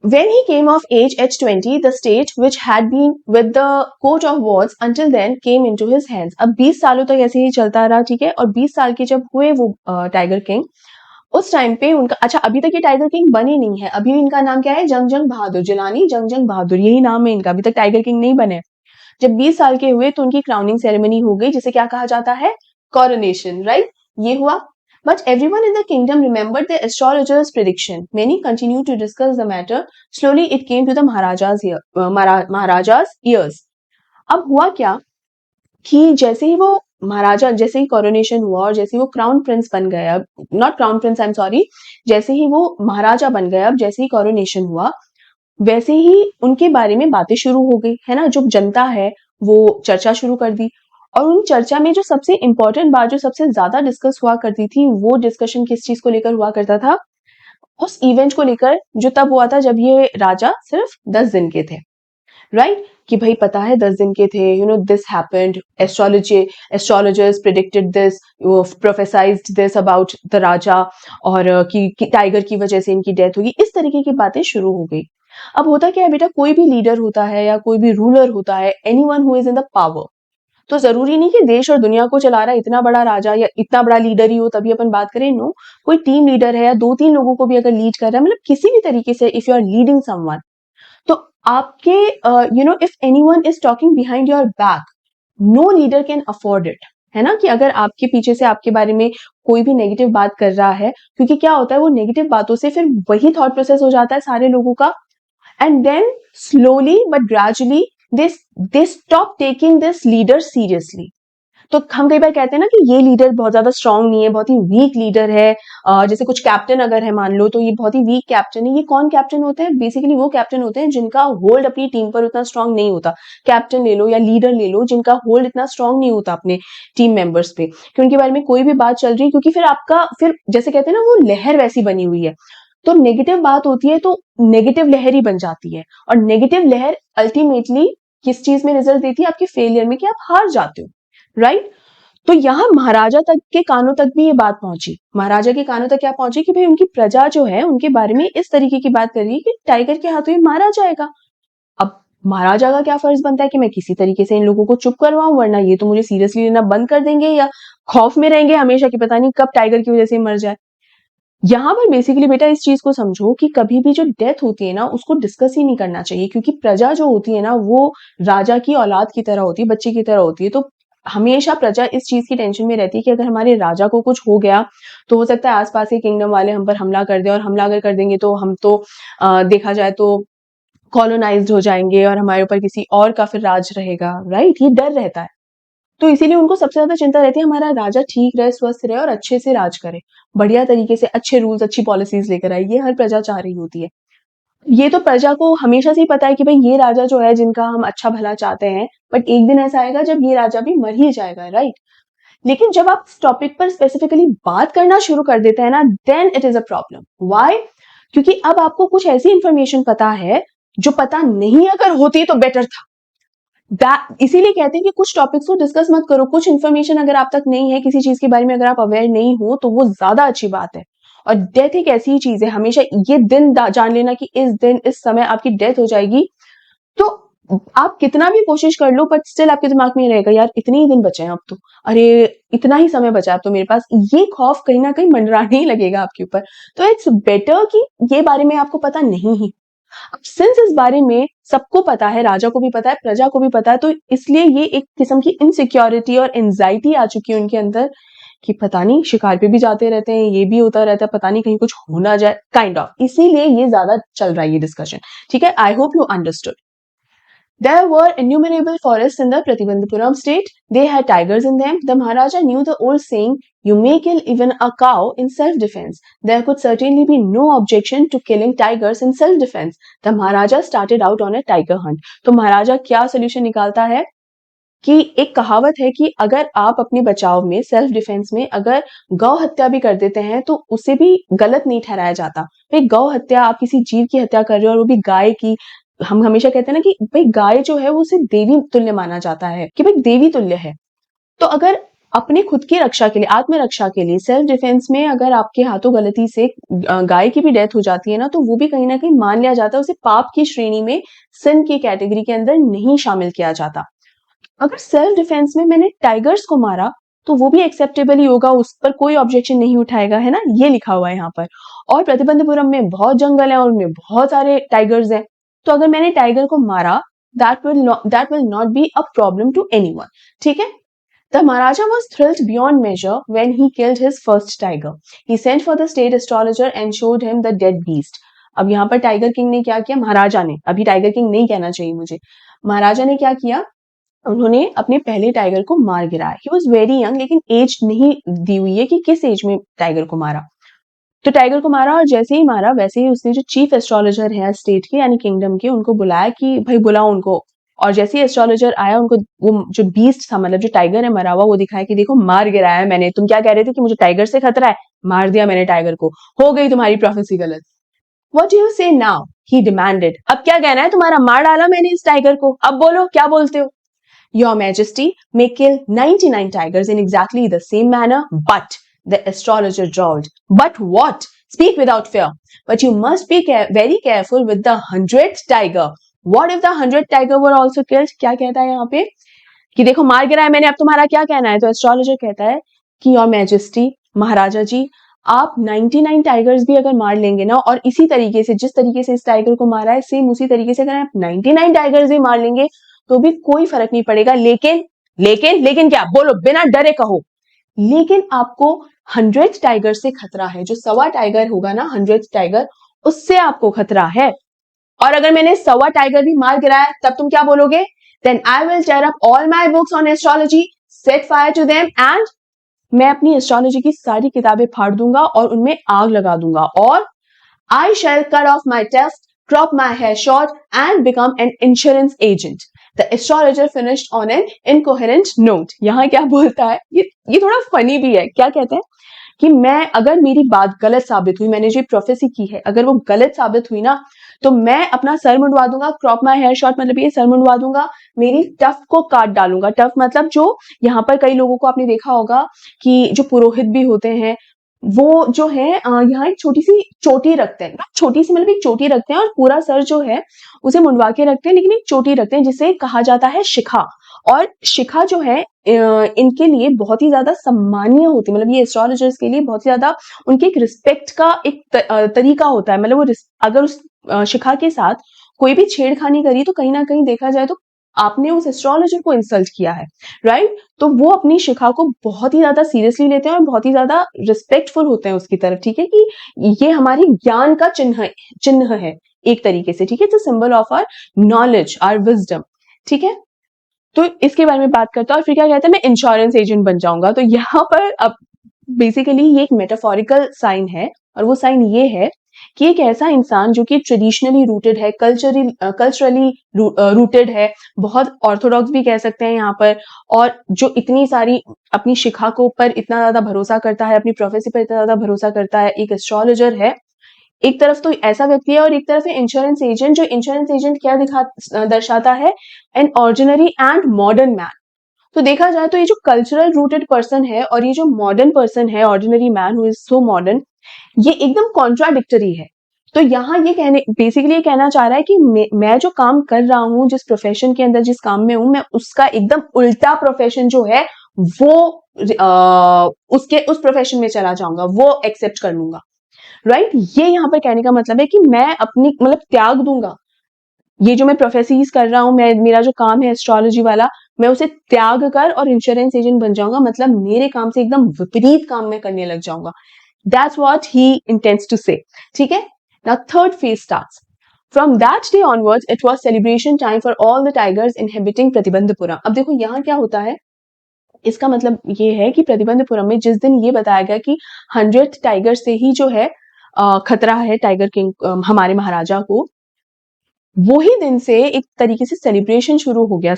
When he came of age at 20, the state which had been with the court of wards until then came into his hands। अब 20 सालों तक ऐसे ही चलता रहा, ठीक है। और 20 साल के जब हुए वो टाइगर किंग, उस टाइम पे उनका, अच्छा अभी तक ये टाइगर किंग बने नहीं है, अभी इनका नाम क्या है, जंग बहादुर, जिलानी जंग बहादुर, यही नाम है इनका, अभी तक टाइगर किंग नहीं बने। जब 20 साल के हुए तो उनकी क्राउनिंग सेरेमनी हो गई, जिसे क्या कहा जाता है, कॉरोनेशन, राइट, ये हुआ। But everyone in the kingdom remembered the astrologer's prediction. Many continued to discuss the matter. Slowly it came to the Maharaja's ears। अब हुआ क्या कि जैसे ही वो महाराजा, जैसे ही कोरोनेशन हुआ और जैसे ही वो क्राउन प्रिंस बन गया, not crown Prince, I am sorry, जैसे ही वो महाराजा बन गया, अब जैसे ही कोरोनेशन हुआ, वैसे ही उनके बारे में बातें शुरू हो गई, है ना? जो जनता है वो चर्चा शुरू कर दी और उन चर्चा में जो सबसे इम्पोर्टेंट बात जो सबसे ज़्यादा डिस्कस हुआ करती थी, वो डिस्कशन किस चीज़ को लेकर हुआ करता था? उस इवेंट को लेकर जो तब हुआ था जब ये राजा सिर्फ 10 दिन के थे, राइट? कि भाई पता है 10 दिन के थे, this happened, astrologers predicted this, prophesized this about the raja और कि टाइगर की वजह से इनकी डेथ होगी, इस तरीके की बातें शुरू हो गई। अब होता क्या है बेटा, कोई भी लीडर होता है या कोई भी रूलर होता है, anyone who is in the power, तो जरूरी नहीं कि देश और दुनिया को चला रहा इतना बड़ा राजा या इतना बड़ा लीडर ही हो तभी अपन बात करें। नो, कोई टीम लीडर है या 2-3 लोगों को भी अगर लीड कर रहा है, मतलब किसी भी तरीके से, if you are leading someone, तो आपके if anyone is talking behind your back, no leader can afford it, है ना? कि अगर आपके पीछे से आपके बारे में कोई भी नेगेटिव बात कर रहा है, क्योंकि क्या होता है वो नेगेटिव बातों से फिर वही थॉट प्रोसेस हो जाता है सारे लोगों का, and then slowly but gradually they they stop taking this leader seriously। तो हम कई बार कहते हैं ना कि ये लीडर बहुत ज्यादा स्ट्रांग नहीं है, बहुत ही वीक लीडर है। जैसे कुछ कैप्टन अगर है मान लो, तो ये बहुत ही वीक कैप्टन है। ये कौन कैप्टन होते हैं? बेसिकली वो कैप्टन होते हैं जिनका होल्ड अपनी टीम पर उतना स्ट्रांग नहीं होता। कैप्टन ले लो या लीडर ले लो, जिनका होल्ड इतना स्ट्रांग नहीं होता अपने टीम मेंबर्स पे, कि उनके बारे में कोई भी बात चल रही है, क्योंकि फिर आपका फिर जैसे कहते हैं ना वो लहर वैसी बनी हुई है, तो नेगेटिव बात होती है तो नेगेटिव लहर ही बन जाती है, और नेगेटिव लहर अल्टीमेटली किस चीज में रिजल्ट देती है? आपके फेलियर में, कि आप हार जाते हो, राइट? तो यहाँ महाराजा तक के कानों तक भी ये बात पहुंची। महाराजा के कानों तक क्या पहुंची कि भाई उनकी प्रजा जो है उनके बारे में इस तरीके की बात कर रही है कि टाइगर के हाथों ही मारा जाएगा। अब महाराजा का क्या फर्ज बनता है कि मैं किसी तरीके से इन लोगों को चुप करवाऊं, वरना ये तो मुझे सीरियसली लेना बंद कर देंगे या खौफ में रहेंगे हमेशा कि पता नहीं कब टाइगर की वजह से मर जाए। यहाँ पर बेसिकली बेटा इस चीज को समझो कि कभी भी जो डेथ होती है ना उसको डिस्कस ही नहीं करना चाहिए, क्योंकि प्रजा जो होती है ना वो राजा की औलाद की तरह होती है, बच्चे की तरह होती है। तो हमेशा प्रजा इस चीज की टेंशन में रहती है कि अगर हमारे राजा को कुछ हो गया तो हो सकता है आसपास के किंगडम वाले हम पर हमला कर दे, और हमला अगर कर देंगे तो हम तो देखा जाए तो कॉलोनाइज्ड हो जाएंगे और हमारे ऊपर किसी और का फिर राज रहेगा, राइट? ये डर रहता है। तो इसीलिए उनको सबसे ज्यादा चिंता रहती है हमारा राजा ठीक रहे, स्वस्थ रहे और अच्छे से राज करे, बढ़िया तरीके से अच्छे रूल्स अच्छी पॉलिसीज लेकर आए। ये हर प्रजा चाह रही होती है। ये तो प्रजा को हमेशा से ही पता है कि भाई ये राजा जो है जिनका हम अच्छा भला चाहते हैं, बट एक दिन ऐसा आएगा जब ये राजा भी मर ही जाएगा, राइट? लेकिन जब आप इस टॉपिक पर स्पेसिफिकली बात करना शुरू कर देते हैं ना, then it is a problem. Why? क्योंकि अब आपको कुछ ऐसी इंफॉर्मेशन पता है जो पता नहीं अगर होती तो बेटर था। इसीलिए कहते हैं कि कुछ टॉपिक्स को डिस्कस मत करो। कुछ इन्फॉर्मेशन अगर आप तक नहीं है, किसी चीज के बारे में अगर आप अवेयर नहीं हो, तो वो ज्यादा अच्छी बात है। और डेथ एक ऐसी ही चीज है, हमेशा ये दिन जान लेना कि इस दिन इस समय आपकी डेथ हो जाएगी, तो आप कितना भी कोशिश कर लो बट स्टिल आपके दिमाग में रहेगा यार इतने ही दिन बचे हैं अब तो, अरे इतना ही समय बचा है अब तो मेरे पास। ये खौफ कहीं ना कहीं मंडराने ही लगेगा आपके ऊपर। तो इट्स बेटर कि ये बारे में आपको पता नहीं ही। अब सिंस इस बारे में सबको पता है, राजा को भी पता है, प्रजा को भी पता है, तो इसलिए ये एक किस्म की इनसिक्योरिटी और एंजाइटी आ चुकी है उनके अंदर कि पता नहीं शिकार पे भी जाते रहते हैं, ये भी होता रहता है, पता नहीं कहीं कुछ हो ना जाए, काइंड ऑफ। इसीलिए ये ज्यादा चल रहा है ये डिस्कशन। ठीक है, आई hope you understood. There were innumerable forests in the Pratibandhapuram state. They had tigers in them. The Maharaja knew the old saying, "You may kill even a cow in self-defense." There could certainly be no objection to killing tigers in self-defense. The Maharaja started out on a tiger hunt. तो महाराजा क्या solution निकालता है कि एक कहावत है कि अगर आप अपने बचाव में सेल्फ डिफेंस में अगर गौ हत्या भी कर देते हैं तो उसे भी गलत नहीं ठहराया जाता। भाई गौ हत्या, आप किसी जीव की हत्या कर रहे हो और वो भी गाय की। हम हमेशा कहते हैं ना कि भाई गाय जो है वो उसे देवी तुल्य माना जाता है, कि भाई देवी तुल्य है। तो अगर अपने खुद की रक्षा के लिए, आत्मरक्षा के लिए, सेल्फ डिफेंस में अगर आपके हाथों गलती से गाय की भी डेथ हो जाती है ना, तो वो भी कहीं ना कहीं मान लिया जाता है, उसे पाप की श्रेणी में, सिन की कैटेगरी के अंदर नहीं शामिल किया जाता। अगर सेल्फ डिफेंस में मैंने टाइगर्स को मारा तो वो भी एक्सेप्टेबल ही होगा, उस पर कोई ऑब्जेक्शन नहीं उठाएगा, है ना? ये लिखा हुआ है यहाँ पर। और प्रतिबंधपुरम में बहुत जंगल है और उनमें बहुत सारे टाइगर्स हैं, तो अगर मैंने टाइगर को मारा that will not be a problem to anyone. ठीक है। The Maharaja was thrilled beyond measure when he killed his first tiger. He sent for the state astrologer and showed him the dead beast. अब यहाँ पर tiger king ने क्या किया? महाराजा ने, अभी टाइगर किंग नहीं कहना चाहिए मुझे, महाराजा ने क्या किया? उन्होंने अपने पहले टाइगर को मार गिराया। ही वॉज वेरी यंग, लेकिन एज नहीं दी हुई है कि किस एज में टाइगर को मारा। तो टाइगर को मारा और जैसे ही मारा वैसे ही उसने जो चीफ एस्ट्रोलॉजर है स्टेट के यानी किंगडम के उनको बुलाया कि भाई बुलाओ उनको। और जैसे ही एस्ट्रोलॉजर आया उनको वो जो बीस्ट था मतलब जो टाइगर है मरा हुआ वो दिखाया कि देखो मार गिराया है मैंने, तुम क्या कह रहे थे कि मुझे टाइगर से खतरा है, मार दिया मैंने टाइगर को, हो गई तुम्हारी प्रोफेसी गलत। व्हाट डू यू से नाउ, ही डिमांडेड। अब क्या कहना है तुम्हारा, मार डाला मैंने इस टाइगर को, अब बोलो क्या बोलते हो। Your Majesty may kill 99 tigers in exactly the same manner, but the astrologer drawled. But what? Speak without fear. But you must be very careful with the 100th tiger. What if the 100th tiger were also killed? क्या कहता है यहाँ पे कि देखो मार गिरा है मैंने, अब तुम्हारा क्या कहना है। तो एस्ट्रोलॉजर कहता है कि योर मैजेस्टी, महाराजा जी, आप 99 टाइगर्स भी अगर मार लेंगे ना और इसी तरीके से जिस तरीके से इस टाइगर को मारा है सेम उसी तरीके से अगर आप 99 टाइगर्स भी मार लेंगे तो भी कोई फर्क नहीं पड़ेगा। लेकिन क्या बोलो, बिना डरे कहो। लेकिन आपको 100 टाइगर से खतरा है, जो 100 टाइगर होगा ना 100 टाइगर, उससे आपको खतरा है। और अगर मैंने 100 टाइगर भी मार गिराया तब तुम क्या बोलोगे। Then I will tear up all my books on astrology, set fire to them and मैं अपनी एस्ट्रोलॉजी की सारी किताबें फाड़ दूंगा और उनमें आग लगा दूंगा। और I shall cut off my tufts, crop my hair short and become an insurance agent. The astrologer finished on an incoherent note. यहाँ क्या बोलता है, ये थोड़ा फनी भी है। क्या कहते हैं कि मैं अगर मेरी बात गलत साबित हुई, मैंने जो प्रोफेसी की है अगर वो गलत साबित हुई ना तो मैं अपना सर मुंडवा दूंगा। क्रॉप माई हेयर शॉर्ट मतलब ये सर मुंडवा दूंगा, मेरी टफ को काट डालूंगा। टफ मतलब जो यहाँ पर कई लोगों को आपने देखा होगा कि जो पुरोहित भी होते हैं वो जो है यहाँ एक छोटी सी चोटी रखते हैं, छोटी सी मतलब एक चोटी रखते हैं और पूरा सर जो है उसे मुंडवा के रखते हैं, लेकिन एक चोटी रखते हैं जिसे कहा जाता है शिखा। और शिखा जो है इनके लिए बहुत ही ज्यादा सम्मानीय होती है, मतलब ये एस्ट्रोलॉजर्स के लिए बहुत ही ज्यादा उनके एक रिस्पेक्ट का एक तरीका होता है। मतलब वो अगर उस शिखा के साथ कोई भी छेड़खानी करी तो कहीं ना कहीं देखा जाए तो आपने उस एस्ट्रोलॉजर को इंसल्ट किया है, राइट। तो वो अपनी शिखा को बहुत ही ज्यादा सीरियसली लेते हैं और बहुत ही ज्यादा रिस्पेक्टफुल होते हैं उसकी तरफ, ठीक है, कि ये हमारी ज्ञान का चिन्ह है एक तरीके से, ठीक है, it's a symbol of our knowledge, our wisdom, ठीक है। तो इसके बारे में बात करता है और फिर क्या कहता है, मैं इंश्योरेंस एजेंट बन जाऊंगा। तो यहाँ पर अब बेसिकली ये एक मेटाफोरिकल साइन है और वो साइन ये है कि एक ऐसा इंसान जो कि ट्रेडिशनली रूटेड है, कल्चरली रूटेड है, बहुत ऑर्थोडॉक्स भी कह सकते हैं यहाँ पर, और जो इतनी सारी अपनी शिखा को पर इतना ज्यादा भरोसा करता है, अपनी प्रोफेसी पर इतना ज्यादा भरोसा करता है, एक एस्ट्रोलॉजर है। एक तरफ तो ऐसा व्यक्ति है और एक तरफ है इंश्योरेंस एजेंट। जो इंश्योरेंस एजेंट क्या दर्शाता है, an ordinary and modern man. तो देखा जाए तो ये जो कल्चरल रूटेड पर्सन है और ये जो मॉडर्न पर्सन है, ordinary man who is so modern, ये एकदम कॉन्ट्राडिक्टरी है। तो यहाँ ये बेसिकली ये कहना चाह रहा है कि मैं जो काम कर रहा हूँ, जिस प्रोफेशन के अंदर जिस काम में हूं, मैं उसका एकदम उल्टा प्रोफेशन जो है वो उस प्रोफेशन में चला जाऊंगा, वो एक्सेप्ट कर लूंगा, राइट। ये यहाँ पर कहने का मतलब है कि मैं अपनी मतलब त्याग दूंगा, ये जो मैं प्रोफेसीज कर रहा हूं, मेरा जो काम है एस्ट्रोलॉजी वाला, मैं उसे त्याग कर और इंश्योरेंस एजेंट बन जाऊंगा, मतलब मेरे काम से एकदम विपरीत काम मैं करने लग जाऊंगा। That's what he intends to say, ठीक है। Now third phase starts. From that day onwards it was celebration time for all the tigers inhabiting Pratibandhapuram. अब देखो यहाँ क्या होता है, इसका मतलब ये है कि प्रतिबंधपुरम में जिस दिन ये बताया गया कि 100 टाइगर से ही जो है खतरा है टाइगर किंग हमारे महाराजा को, वही दिन से एक तरीके से सेलिब्रेशन शुरू हो गया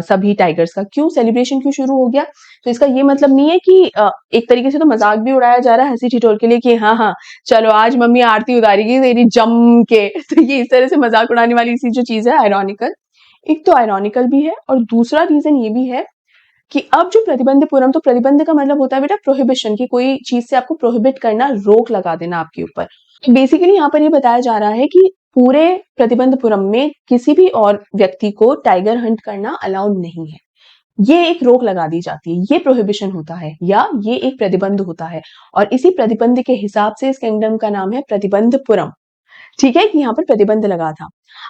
सभी टाइगर्स का। क्यों सेलिब्रेशन क्यों शुरू हो गया, तो इसका ये मतलब नहीं है कि एक तरीके से तो मजाक भी उड़ाया जा रहा है हंसी ठिठोर के लिए कि हाँ हाँ चलो आज मम्मी आरती उतारेगी तेरी जम के तो ये इस तरह से मजाक उड़ाने वाली सी जो चीज है आयरॉनिकल, एक तो आयरॉनिकल भी है और दूसरा रीजन ये भी है कि अब जो प्रतिबंधपुरम, तो प्रतिबंध का मतलब होता है बेटा प्रोहिबिशन, की कोई चीज से आपको प्रोहिबिट करना, रोक लगा देना आपके ऊपर। तो बेसिकली यहाँ पर ये बताया जा रहा है कि पूरे प्रतिबंधपुरम में किसी भी और व्यक्ति को टाइगर हंट करना अलाउड नहीं है, ये एक रोक लगा दी जाती है, ये प्रोहिबिशन होता है या ये एक प्रतिबंध होता है। और इसी प्रतिबंध के हिसाब से इस किंगडम का नाम है प्रतिबंधपुरम, ठीक है, कि यहाँ पर प्रतिबंध लगा था।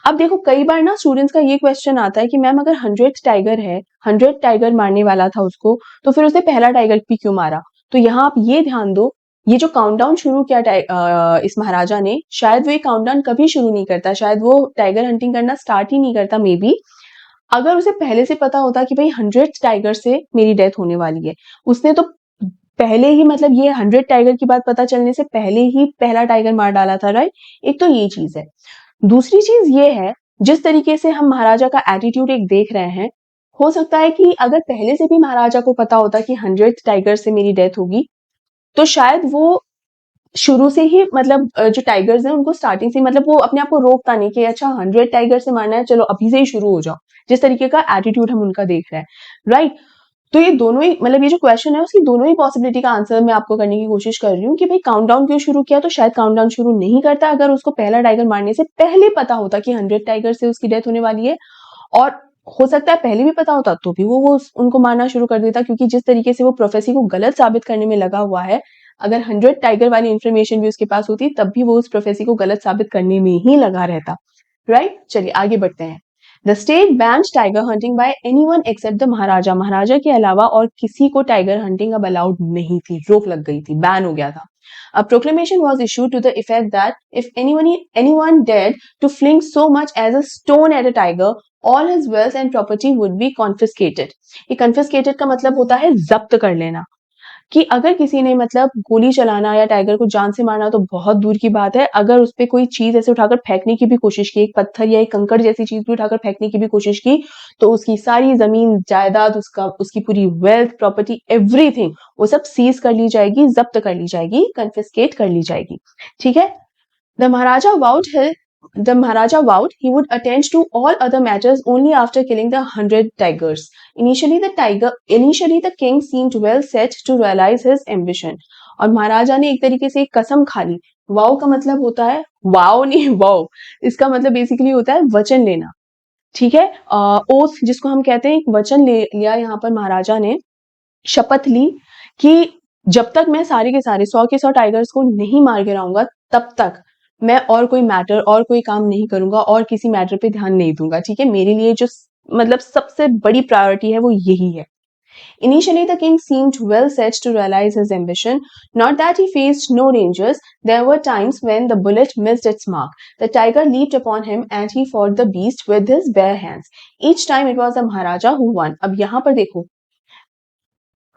अब देखो कई बार ना स्टूडेंट्स का ये क्वेश्चन आता है कि मैम अगर 100 टाइगर है, 100 टाइगर मारने वाला था उसको, तो फिर उसने पहला टाइगर भी क्यों मारा। तो यहाँ आप ये ध्यान दो, ये जो काउंटडाउन शुरू किया इस महाराजा ने, शायद वो ये काउंटडाउन कभी शुरू नहीं करता, शायद वो टाइगर हंटिंग करना स्टार्ट ही नहीं करता मे बी, अगर उसे पहले से पता होता कि भाई 100 टाइगर से मेरी डेथ होने वाली है। उसने तो पहले ही मतलब ये 100 टाइगर की बात पता चलने से पहले ही पहला टाइगर मार डाला था, राइट। एक तो ये चीज है। दूसरी चीज ये है, जिस तरीके से हम महाराजा का एटीट्यूड एक देख रहे हैं, हो सकता है कि अगर पहले से भी महाराजा को पता होता कि 100 टाइगर से मेरी डेथ होगी, तो शायद वो शुरू से ही मतलब जो टाइगर्स हैं उनको स्टार्टिंग से मतलब वो अपने आप को रोकता नहीं कि अच्छा 100 टाइगर से मारना है, चलो अभी से ही शुरू हो जाओ। जिस तरीके का एटीट्यूड हम उनका देख रहे हैं, राइट। तो ये दोनों ही मतलब ये जो क्वेश्चन है उसकी दोनों ही पॉसिबिलिटी का आंसर मैं आपको करने की कोशिश कर रही हूँ कि भाई काउंटडाउन क्यों शुरू किया, तो शायद काउंटडाउन शुरू नहीं करता अगर उसको पहला टाइगर मारने से पहले पता होता कि 100 टाइगर से उसकी डेथ होने वाली है। और हो सकता है पहले भी पता होता तो भी वो उनको मारना शुरू कर देता, क्योंकि जिस तरीके से वो प्रोफेसी को गलत साबित करने में लगा हुआ है, अगर 100 टाइगर वाली इंफॉर्मेशन भी उसके पास होती तब भी वो उस प्रोफेसी को गलत साबित करने में ही लगा रहता, राइट। चलिए आगे बढ़ते हैं। The state banned tiger hunting by anyone except the maharaja. महाराजा के अलावा और किसी को टाइगर हंटिंग अब अलाउड नहीं थी, रोक लग गई थी, बैन हो गया था। A proclamation was issued to the effect that if anyone dared to fling so much as a stone at a tiger, all his wealth and property would be confiscated. ये confiscated का मतलब होता है जब्त कर लेना, कि अगर किसी ने मतलब गोली चलाना या टाइगर को जान से मारना तो बहुत दूर की बात है, अगर उस पे कोई चीज ऐसे उठाकर फेंकने की भी कोशिश की, एक पत्थर या एक कंकड़ जैसी चीज भी उठाकर फेंकने की भी कोशिश की, तो उसकी सारी जमीन जायदाद, उसकी पूरी वेल्थ प्रॉपर्टी एवरीथिंग वो सब सीज कर ली जाएगी, जब्त कर ली जाएगी, कन्फिस्केट कर ली जाएगी। ठीक है। The Maharaja vowed he would attend to all other matters only after killing the 100 tigers. Initially, the king seemed well set to realize his ambition. और महाराजा ने एक तरीके से एक कसम खा ली। वाव का मतलब होता है, वाव नहीं वाव, इसका मतलब बेसिकली होता है वचन लेना। ठीक है। ओथ जिसको हम कहते हैं, एक वचन ले लिया यहाँ पर महाराजा ने, शपथ ली कि जब तक मैं सारे के सारे 100 के 100 टाइगर्स को नहीं मार गिराऊंगा तब तक मैं और कोई मैटर और कोई काम नहीं करूंगा और किसी मैटर पे ध्यान नहीं दूंगा। ठीक है। मेरे लिए जो मतलब सबसे बड़ी प्रायोरिटी है वो यही है। Initially, the king seemed well set to realize his ambition. Not that he faced no dangers. There were times when the bullet missed its mark. The tiger leaped upon him and he fought the beast with his bare hands. Each time it was the Maharaja who won. अब यहाँ पर देखो,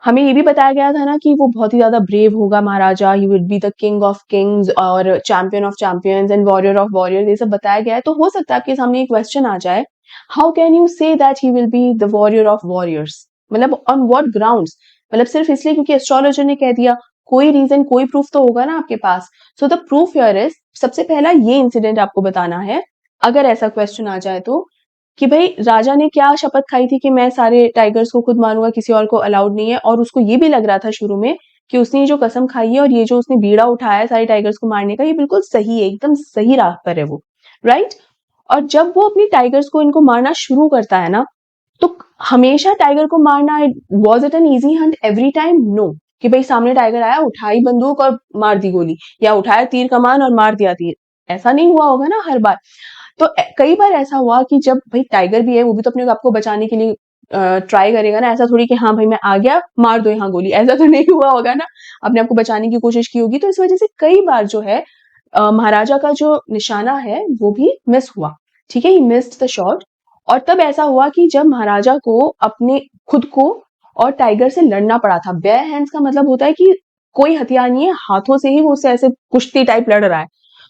हमें ये भी बताया गया था ना कि वो बहुत ही ज्यादा ब्रेव होगा महाराजा, he would be the king of kings और champion of champions and warrior of warriors, ये सब बताया गया है। तो हो सकता है आपके सामने एक क्वेश्चन आ जाए, how can you say that he will be the warrior of warriors, मतलब ऑन व्हाट ग्राउंड्स, मतलब सिर्फ इसलिए क्योंकि एस्ट्रोलॉजर ने कह दिया, कोई रीजन कोई प्रूफ तो होगा ना आपके पास। So the proof here is, सबसे पहला ये इंसिडेंट आपको बताना है अगर ऐसा क्वेश्चन आ जाए तो, कि भाई राजा ने क्या शपथ खाई थी कि मैं सारे टाइगर्स को खुद मारूंगा, किसी और को अलाउड नहीं है। और उसको ये भी लग रहा था शुरू में कि उसने ये जो कसम खाई है और ये जो उसने बीड़ा उठाया है सारे टाइगर्स को मारने का, ये बिल्कुल सही है, एकदम सही राह पर है वो, राइट। और जब वो अपनी टाइगर्स को इनको मारना शुरू करता है ना, तो हमेशा टाइगर को मारना, was it an easy hunt every time? No. कि भाई सामने टाइगर आया, उठाई बंदूक और मार दी गोली, या उठाया तीर कमान और मार दिया तीर, ऐसा नहीं हुआ होगा ना हर बार। तो कई बार ऐसा हुआ कि जब भाई टाइगर भी है वो भी तो अपने आप को बचाने के लिए ट्राई करेगा ना, ऐसा थोड़ी कि हाँ भाई मैं आ गया मार दो यहाँ गोली, ऐसा तो नहीं हुआ होगा ना, अपने आप को बचाने की कोशिश की होगी। तो इस वजह से कई बार जो है महाराजा का जो निशाना है वो भी मिस हुआ। ठीक है, ही मिस्ड द शॉट। और तब ऐसा हुआ कि जब महाराजा को अपने खुद को और टाइगर से लड़ना पड़ा था। बेयर हैंड्स का मतलब होता है कि कोई हथियार नहीं है, हाथों से ही वो उससे ऐसे कुश्ती टाइप लड़ रहा है।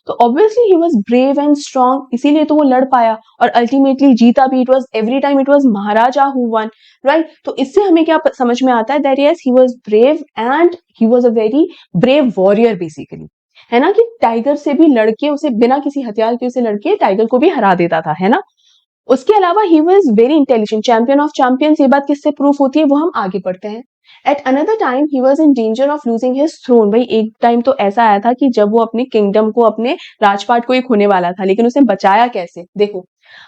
तो obviously he was brave and strong, इसीलिए तो वो लड़ पाया और अल्टीमेटली जीता भी। It was every time it was Maharaja who one, right. तो इससे हमें क्या समझ में आता है, that yes he was brave and he was a very brave warrior basically, है ना। कि टाइगर से भी लड़के, उसे बिना किसी हथियार के उसे लड़के टाइगर को भी हरा देता था, है ना। उसके अलावा he was very intelligent, champion of champions. ये बात किससे प्रूफ होती है वो हम आगे पढ़ते हैं। At another time he was in danger of losing his throne. भाई एक टाइम तो ऐसा आया था कि जब वो अपने किंगडम को, अपने राजपाट को ही खोने वाला था, लेकिन उसने बचाया कैसे, देखो।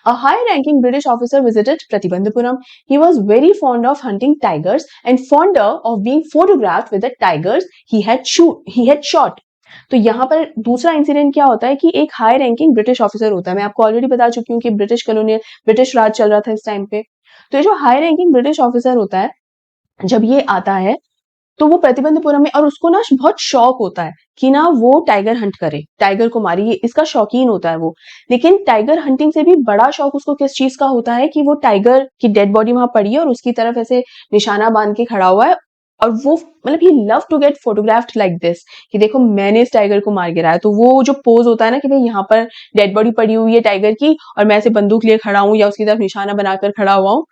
A high-ranking British officer visited Pratibandhapuram. He was very fond of hunting tigers and fonder of being photographed with the tigers he had shot. तो यहाँ पर दूसरा इंसिडेंट क्या होता है कि एक हाई रैंकिंग ब्रिटिश ऑफिसर होता है। मैं आपको ऑलरेडी बता चुकी हूँ कि ब्रिटिश राज चल रहा था इस टाइम पे। तो ये जो हाई रैंकिंग ब्रिटिश ऑफिसर होता है, जब ये आता है तो वो प्रतिबंधपुरम में, और उसको ना बहुत शौक होता है कि ना वो टाइगर हंट करे, टाइगर को मारे, ये इसका शौकीन होता है वो। लेकिन टाइगर हंटिंग से भी बड़ा शौक उसको किस चीज का होता है कि वो टाइगर की डेड बॉडी वहां पड़ी है और उसकी तरफ ऐसे निशाना बांध के खड़ा हुआ है और वो मतलब he love to get photographed like this कि देखो मैंने इस टाइगर को मार गिराया। तो वो जो पोज होता है ना कि भाई यहाँ पर डेड बॉडी पड़ी हुई है टाइगर की और मैं ऐसे बंदूक लिए खड़ा हूँ या उसकी तरफ निशाना बनाकर खड़ा हुआ हूँ,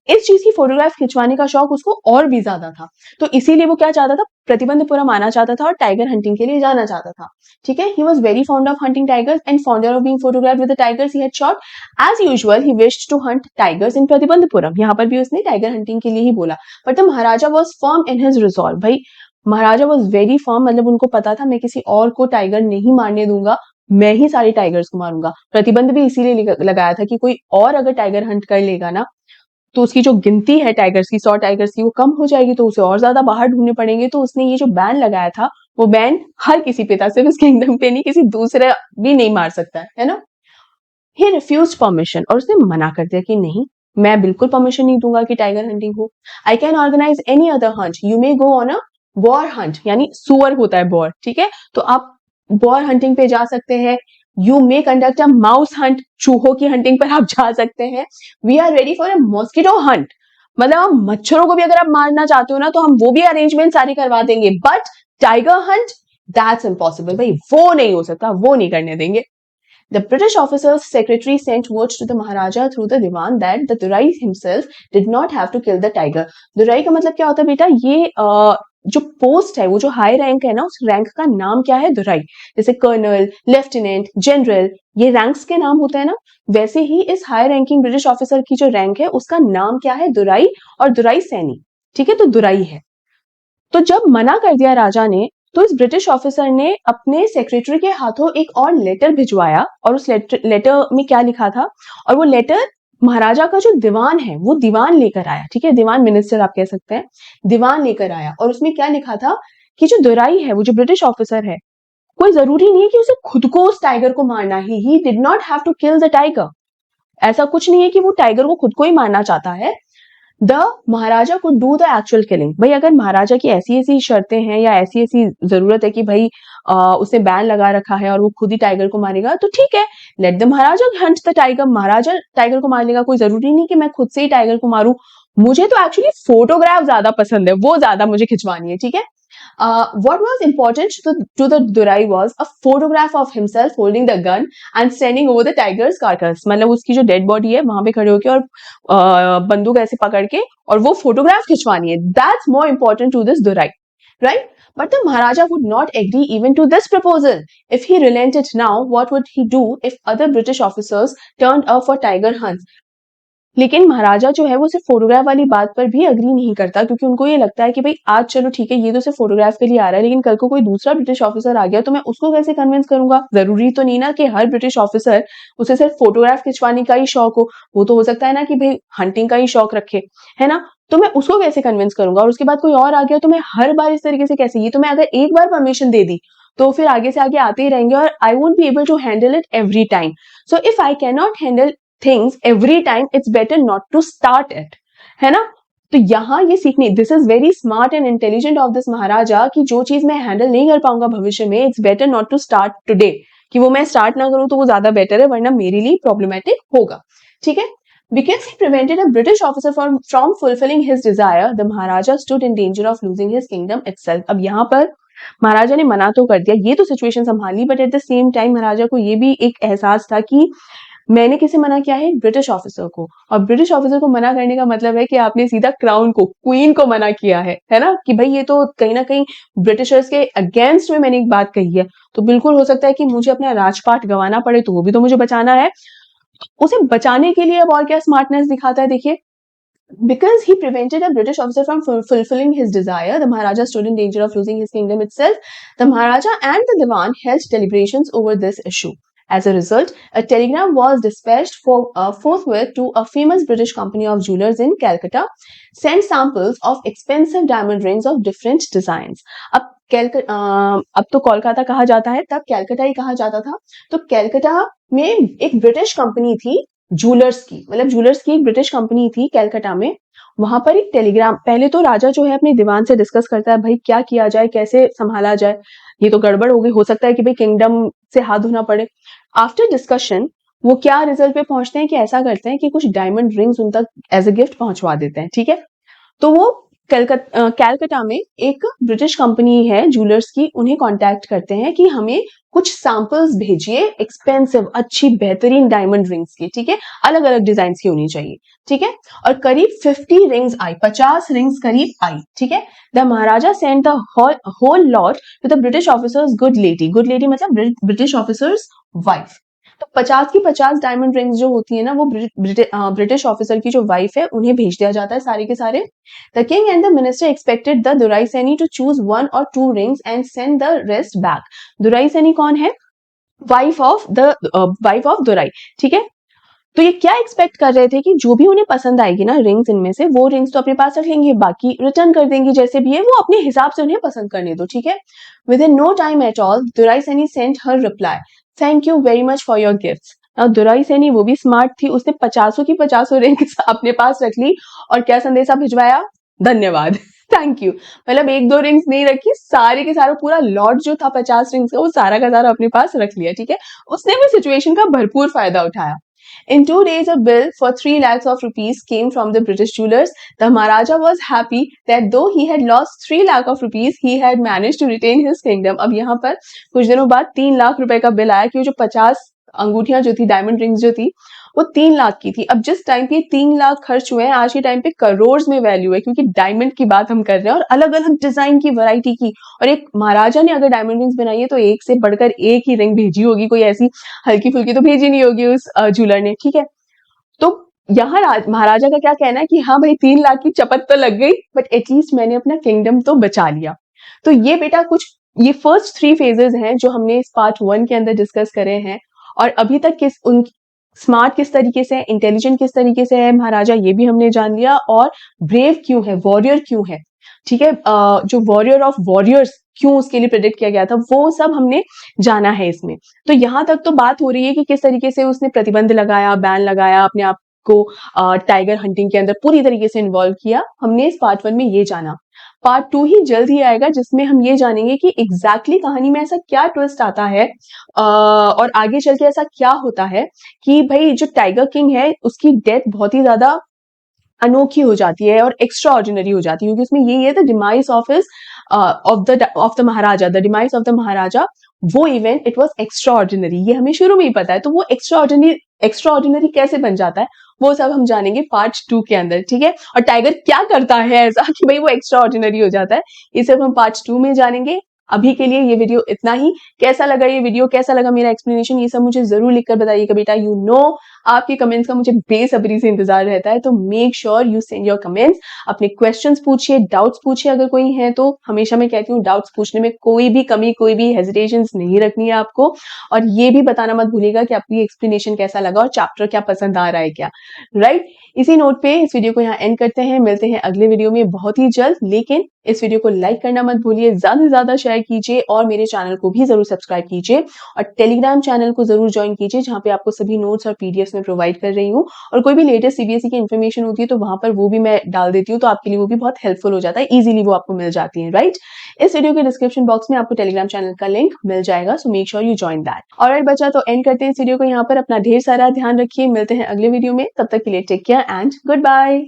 इस चीज की फोटोग्राफ खिंचवाने का शौक उसको और भी ज्यादा था। तो इसीलिए वो क्या चाहता था, प्रतिबंधपुरम आना चाहता था और टाइगर हंटिंग के लिए जाना चाहता था। ठीक है, he was very fond of hunting tigers and fonder of being photographed with the tigers he had shot. As usual he wished to hunt tigers in Pratibandhapuram. यहाँ पर भी उसने टाइगर हंटिंग के लिए ही बोला, but the Maharaja was firm in his resolve. भाई महाराजा was very firm, मतलब उनको पता था मैं किसी और को टाइगर नहीं मारने दूंगा, मैं ही सारे टाइगर्स को मारूंगा। प्रतिबंध भी इसीलिए लगाया था कि कोई और अगर टाइगर हंट कर लेगा ना तो उसकी जो गिनती है टाइगर्स की, 100 टाइगर्स की, वो कम हो जाएगी, तो उसे और ज्यादा बाहर ढूंढने पड़ेंगे। तो उसने ये जो बैन लगाया था वो बैन हर किसी पे था, सिर्फ इस किंगडम पे नहीं, किसी दूसरे भी नहीं मार सकता है ना। ही रिफ्यूज परमिशन, और उसने मना कर दिया कि नहीं मैं बिल्कुल परमिशन नहीं दूंगा कि टाइगर हंटिंग हो। I can organise any other hunt, you may go on a boar hunt, यानी सुअर होता है बॉर, ठीक है, तो आप बॉर हंटिंग पे जा सकते हैं। You may conduct a mouse hunt, चूहों की हंटिंग पर आप जा सकते हैं। We are ready for a mosquito hunt, मतलब हम मच्छरों को भी अगर आप मारना चाहते हो ना तो हम वो भी अरेंजमेंट सारी करवा देंगे, but tiger Hunt that's impossible, भाई वो नहीं हो सकता, वो नहीं करने देंगे। The British officer's secretary sent word to the Maharaja through the Diwan that the Durai himself did not have to kill the tiger. Durai का मतलब क्या होता है बेटा, ये जो पोस्ट है, वो जो हाई रैंक है ना, उस रैंक का नाम क्या है, दुराई। जैसे कर्नल, लेफ्टिनेंट, जनरल, ये रैंक्स के नाम होते हैं ना, वैसे ही इस हाई रैंकिंग ब्रिटिश ऑफिसर की जो रैंक है उसका नाम क्या है, दुराई, और दुराई सैनी। ठीक है, तो दुराई है। तो जब मना कर दिया राजा ने, तो इस ब्रिटिश ऑफिसर ने अपने सेक्रेटरी के हाथों एक और लेटर भिजवाया, और उस लेटर में क्या लिखा था, और वो लेटर महाराजा का जो दीवान है वो दीवान लेकर आया। ठीक है, दीवान मिनिस्टर आप कह सकते हैं, दीवान लेकर आया, और उसमें क्या लिखा था कि जो दुराई है, वो जो ब्रिटिश ऑफिसर है, कोई जरूरी नहीं है कि उसे खुद को उस टाइगर को मारना he did not have to kill the tiger. ऐसा कुछ नहीं है कि वो टाइगर को खुद को ही मारना चाहता है। द महाराजा को डू द एक्चुअल किलिंग। भाई अगर महाराजा की ऐसी ऐसी शर्तें हैं या ऐसी ऐसी जरूरत है कि भाई उसने बैन लगा रखा है और वो खुद ही टाइगर को मारेगा, तो ठीक है, let the Maharaja Hunt the tiger, Maharaja tiger को मार लेगा, कोई जरूरी नहीं कि मैं खुद से ही टाइगर को मारूं। मुझे तो एक्चुअली फोटोग्राफ ज्यादा पसंद है, वो ज्यादा मुझे खिंचवानी है। ठीक है, what was important to the Durai was a photograph of himself holding the gun and standing over the tiger's carcass। मतलब उसकी जो डेड बॉडी है वहां पे खड़े होके और बंदूक ऐसे पकड़ के और वो फोटोग्राफ खिंचवानी है। That's more important to this Durai, right? But the Maharaja would not agree even to this proposal. If he relented now, what would he do if other British officers turned up for tiger hunts? लेकिन महाराजा जो है वो सिर्फ photograph वाली बात पर भी agree नहीं करता, क्योंकि उनको ये लगता है कि भाई आज चलो ठीक है ये तो सिर्फ फोटोग्राफ के लिए आ रहा है, लेकिन कल को कोई दूसरा ब्रिटिश ऑफिसर आ गया तो मैं उसको कैसे कन्विंस करूंगा। जरूरी तो नहीं ना कि हर ब्रिटिश ऑफिसर उसे सिर्फ फोटोग्राफ खिंचवाने का ही शौक हो, वो तो हो सकता है ना कि भाई हंटिंग का ही शौक रखे, है ना। तो मैं उसको कैसे कन्विंस करूंगा, और उसके बाद कोई और आ गया तो मैं हर बार इस तरीके से कैसे, ये तो मैं अगर एक बार परमिशन दे दी तो फिर आगे से आगे आते ही रहेंगे और I won't be able to handle it every time. So if I can not handle things every time, it's better not to start it, है ना। तो यहाँ ये सीखनी, this is very smart and intelligent of this maharaja, कि जो चीज मैं हैंडल नहीं कर पाऊंगा भविष्य में, it's better not to start today, कि वो मैं स्टार्ट ना करूं तो वो ज्यादा बेटर है, वरना मेरे लिए प्रॉब्लमेटिक होगा। ठीक है, because he prevented a British officer from fulfilling his desire, the Maharaja stood in danger of losing his kingdom itself। अब यहाँ पर महाराजा ने मना तो कर दिया, ये तो सिचुएशन संभाली, but at the same time महाराजा को ये भी एक एहसास था कि मैंने किसे मना किया है, ब्रिटिश ऑफिसर को, और ब्रिटिश ऑफिसर को मना करने का मतलब है कि आपने सीधा क्राउन को, क्वीन को मना किया है ना, कि भाई ये तो कहीं ना कहीं ब्रिटिशर्स के अगेंस्ट में मैंने एक बात कही है, तो बिल्कुल हो सकता है कि मुझे अपना राजपाट गंवाना पड़े, तो वो भी तो मुझे बचाना है। उसे बचाने के लिए अब और क्या स्मार्टनेस दिखाता है, देखिए। Because he prevented a British officer from fulfilling his desire, the Maharaja stood in danger of losing his kingdom itself. The Maharaja and the Diwan held deliberations over this issue. As a result, a telegram was dispatched forthwith to a famous British company of jewelers in Calcutta, sent samples of expensive diamond rings of different designs. अब तो कोलकाता कहा जाता है, तब कैलकाटा ही कहा जाता था। तो कैलकाटा में एक ब्रिटिश कंपनी थी जूलर्स की, मतलब जूलर्स की एक ब्रिटिश कंपनी थी कैलकाटा में। वहां पर एक टेलीग्राम, पहले तो राजा जो है अपने दीवान से डिस्कस करता है, भाई क्या किया जाए, कैसे संभाला जाए, ये तो गड़बड़ हो गई, हो सकता है कि भाई किंगडम से हाथ धोना पड़े। आफ्टर डिस्कशन वो क्या रिजल्ट पे पहुंचते हैं कि ऐसा करते हैं कि कुछ डायमंड रिंग्स उन तक एज अ गिफ्ट पहुंचवा देते हैं। ठीक है, तो वो कैलकाटा में एक ब्रिटिश कंपनी है ज्वेलर्स की, उन्हें कांटेक्ट करते हैं कि हमें कुछ सैंपल्स भेजिए एक्सपेंसिव अच्छी बेहतरीन डायमंड रिंग्स की, ठीक है, अलग अलग डिजाइन की होनी चाहिए, ठीक है। और करीब 50 रिंग्स आई, 50 रिंग्स करीब आई, ठीक है। The maharaja send the whole lot to the British officer's good lady, good lady मतलब ब्रिटिश ऑफिसर्स वाइफ। तो 50 की 50 डायमंड रिंग्स जो होती है ना, वो ब्रिटिश ऑफिसर की जो वाइफ है उन्हें भेज दिया जाता है सारे के सारे। The king and the minister expected the Durai Saini to choose 1 or 2 rings and send the rest back. Durai Saini कौन है? वाइफ ऑफ दुराई, ठीक है। तो ये क्या एक्सपेक्ट कर रहे थे कि जो भी उन्हें पसंद आएगी ना रिंग्स इनमें से, वो रिंग्स तो अपने पास रख लेंगे, बाकी रिटर्न कर देंगी, जैसे भी है वो अपने हिसाब से उन्हें पसंद करने दो, ठीक है। Within no time at all Durai Sani sent her reply, thank you very much for your gifts. अब दुराई सैनी वो भी स्मार्ट थी, उसने 50 की 50 रिंग्स अपने पास रख ली और क्या संदेशा भिजवाया? धन्यवाद, थैंक यू। मतलब 1-2 रिंग्स नहीं रखी, सारे के सारा पूरा लॉट जो था 50 रिंग्स का वो सारा का सारा अपने पास रख लिया, ठीक है। उसने भी सिचुएशन का भरपूर फायदा उठाया। In 2 days, a bill for 3 lakhs of rupees came from the British jewelers. The Maharaja was happy that though he had lost 3 lakh of rupees, he had managed to retain his kingdom. अब यहाँ पर कुछ दिनों बाद 3 लाख रुपए का bill आया कि वो जो 50 अंगूठियां जो थी, डायमंड रिंग्स जो थी, वो 3 लाख की थी। अब जिस टाइम पे 3 लाख खर्च हुए हैं, आज के टाइम पे करोड़ में वैल्यू है, क्योंकि डायमंड की बात हम कर रहे हैं और अलग अलग डिजाइन की वैरायटी की। और एक महाराजा ने अगर डायमंड रिंग्स बनाई है तो एक से बढ़कर एक ही रिंग भेजी होगी, कोई ऐसी हल्की फुल्की तो भेजी नहीं होगी उस ज्वेलर ने, ठीक है। तो यहाँ महाराजा का क्या कहना है कि हाँ भाई 3 लाख की चपत तो लग गई, बट एटलीस्ट मैंने अपना किंगडम तो बचा लिया। तो ये बेटा कुछ ये फर्स्ट 3 फेजेस हैं जो हमने इस पार्ट 1 के अंदर डिस्कस करे हैं। और अभी तक स्मार्ट किस तरीके से, इंटेलिजेंट किस तरीके से है महाराजा, ये भी हमने जान लिया। और ब्रेव क्यों है, वॉरियर क्यों है, ठीक है। जो वॉरियर ऑफ वॉरियर्स क्यों उसके लिए प्रेडिक्ट किया गया था, वो सब हमने जाना है इसमें। तो यहाँ तक तो बात हो रही है कि किस तरीके से उसने प्रतिबंध लगाया, बैन लगाया, अपने आप को टाइगर हंटिंग के अंदर पूरी तरीके से इन्वॉल्व किया, हमने इस पार्ट 1 में ये जाना। पार्ट 2 ही जल्द ही आएगा जिसमें हम ये जानेंगे कि एग्जैक्टली कहानी में ऐसा क्या ट्विस्ट आता है और आगे चल के ऐसा क्या होता है कि भाई जो टाइगर किंग है उसकी डेथ बहुत ही ज्यादा अनोखी हो जाती है और एक्स्ट्रा ऑर्डिनरी हो जाती है, क्योंकि उसमें यही है the demise of the maharaja, the demise of the maharaja, वो event it was extraordinary, ये हमें शुरू में ही पता है। तो वो एक्स्ट्रा ऑर्डिनरी कैसे बन जाता है वो सब हम जानेंगे पार्ट 2 के अंदर, ठीक है। और टाइगर क्या करता है ऐसा कि भाई वो एक्स्ट्रा ऑर्डिनरी हो जाता है, ये सब हम पार्ट 2 में जानेंगे। अभी के लिए ये वीडियो इतना ही। कैसा लगा ये वीडियो, कैसा लगा मेरा एक्सप्लेनेशन, ये सब मुझे जरूर लिखकर बताइएगा बेटा। यू नो आपके कमेंट्स का मुझे बेसब्री से इंतजार रहता है, तो make sure you send your comments. अपने क्वेश्चंस पूछिए, डाउट्स पूछिए, अगर कोई है तो। हमेशा मैं कहती हूँ डाउट्स पूछने में कोई भी कमी, कोई भी हेजिटेशन नहीं रखनी है आपको। और ये भी बताना मत भूलिएगा कि आपको ये एक्सप्लेनेशन कैसा लगा और चैप्टर क्या पसंद आ रहा है क्या, राइट। इसी नोट पे इस वीडियो को यहाँ एंड करते हैं, मिलते हैं अगले वीडियो में बहुत ही जल्द। लेकिन इस वीडियो को लाइक करना मत भूलिए, ज्यादा से ज्यादा शेयर कीजिए और मेरे चैनल को भी जरूर सब्सक्राइब कीजिए और टेलीग्राम चैनल को जरूर ज्वाइन कीजिए, जहां पे आपको सभी नोट्स और पीडीएफ में प्रोवाइड कर रही हूँ। और कोई भी लेटेस्ट सीबीएसई की इन्फॉर्मेशन होती है तो वहां पर वो भी मैं डाल देती हूँ, तो आपके लिए वो भी बहुत हेल्पफुल हो जाता है, इजीली वो आपको मिल जाती है, राइट। इस वीडियो के डिस्क्रिप्शन बॉक्स में आपको टेलीग्राम चैनल का लिंक मिल जाएगा, so make sure you join that. Alright बच्चा, तो एंड करते हैं इस वीडियो को यहाँ पर। अपना ढेर सारा ध्यान रखिए, मिलते हैं अगले वीडियो में, तब तक के लिए take care and good bye.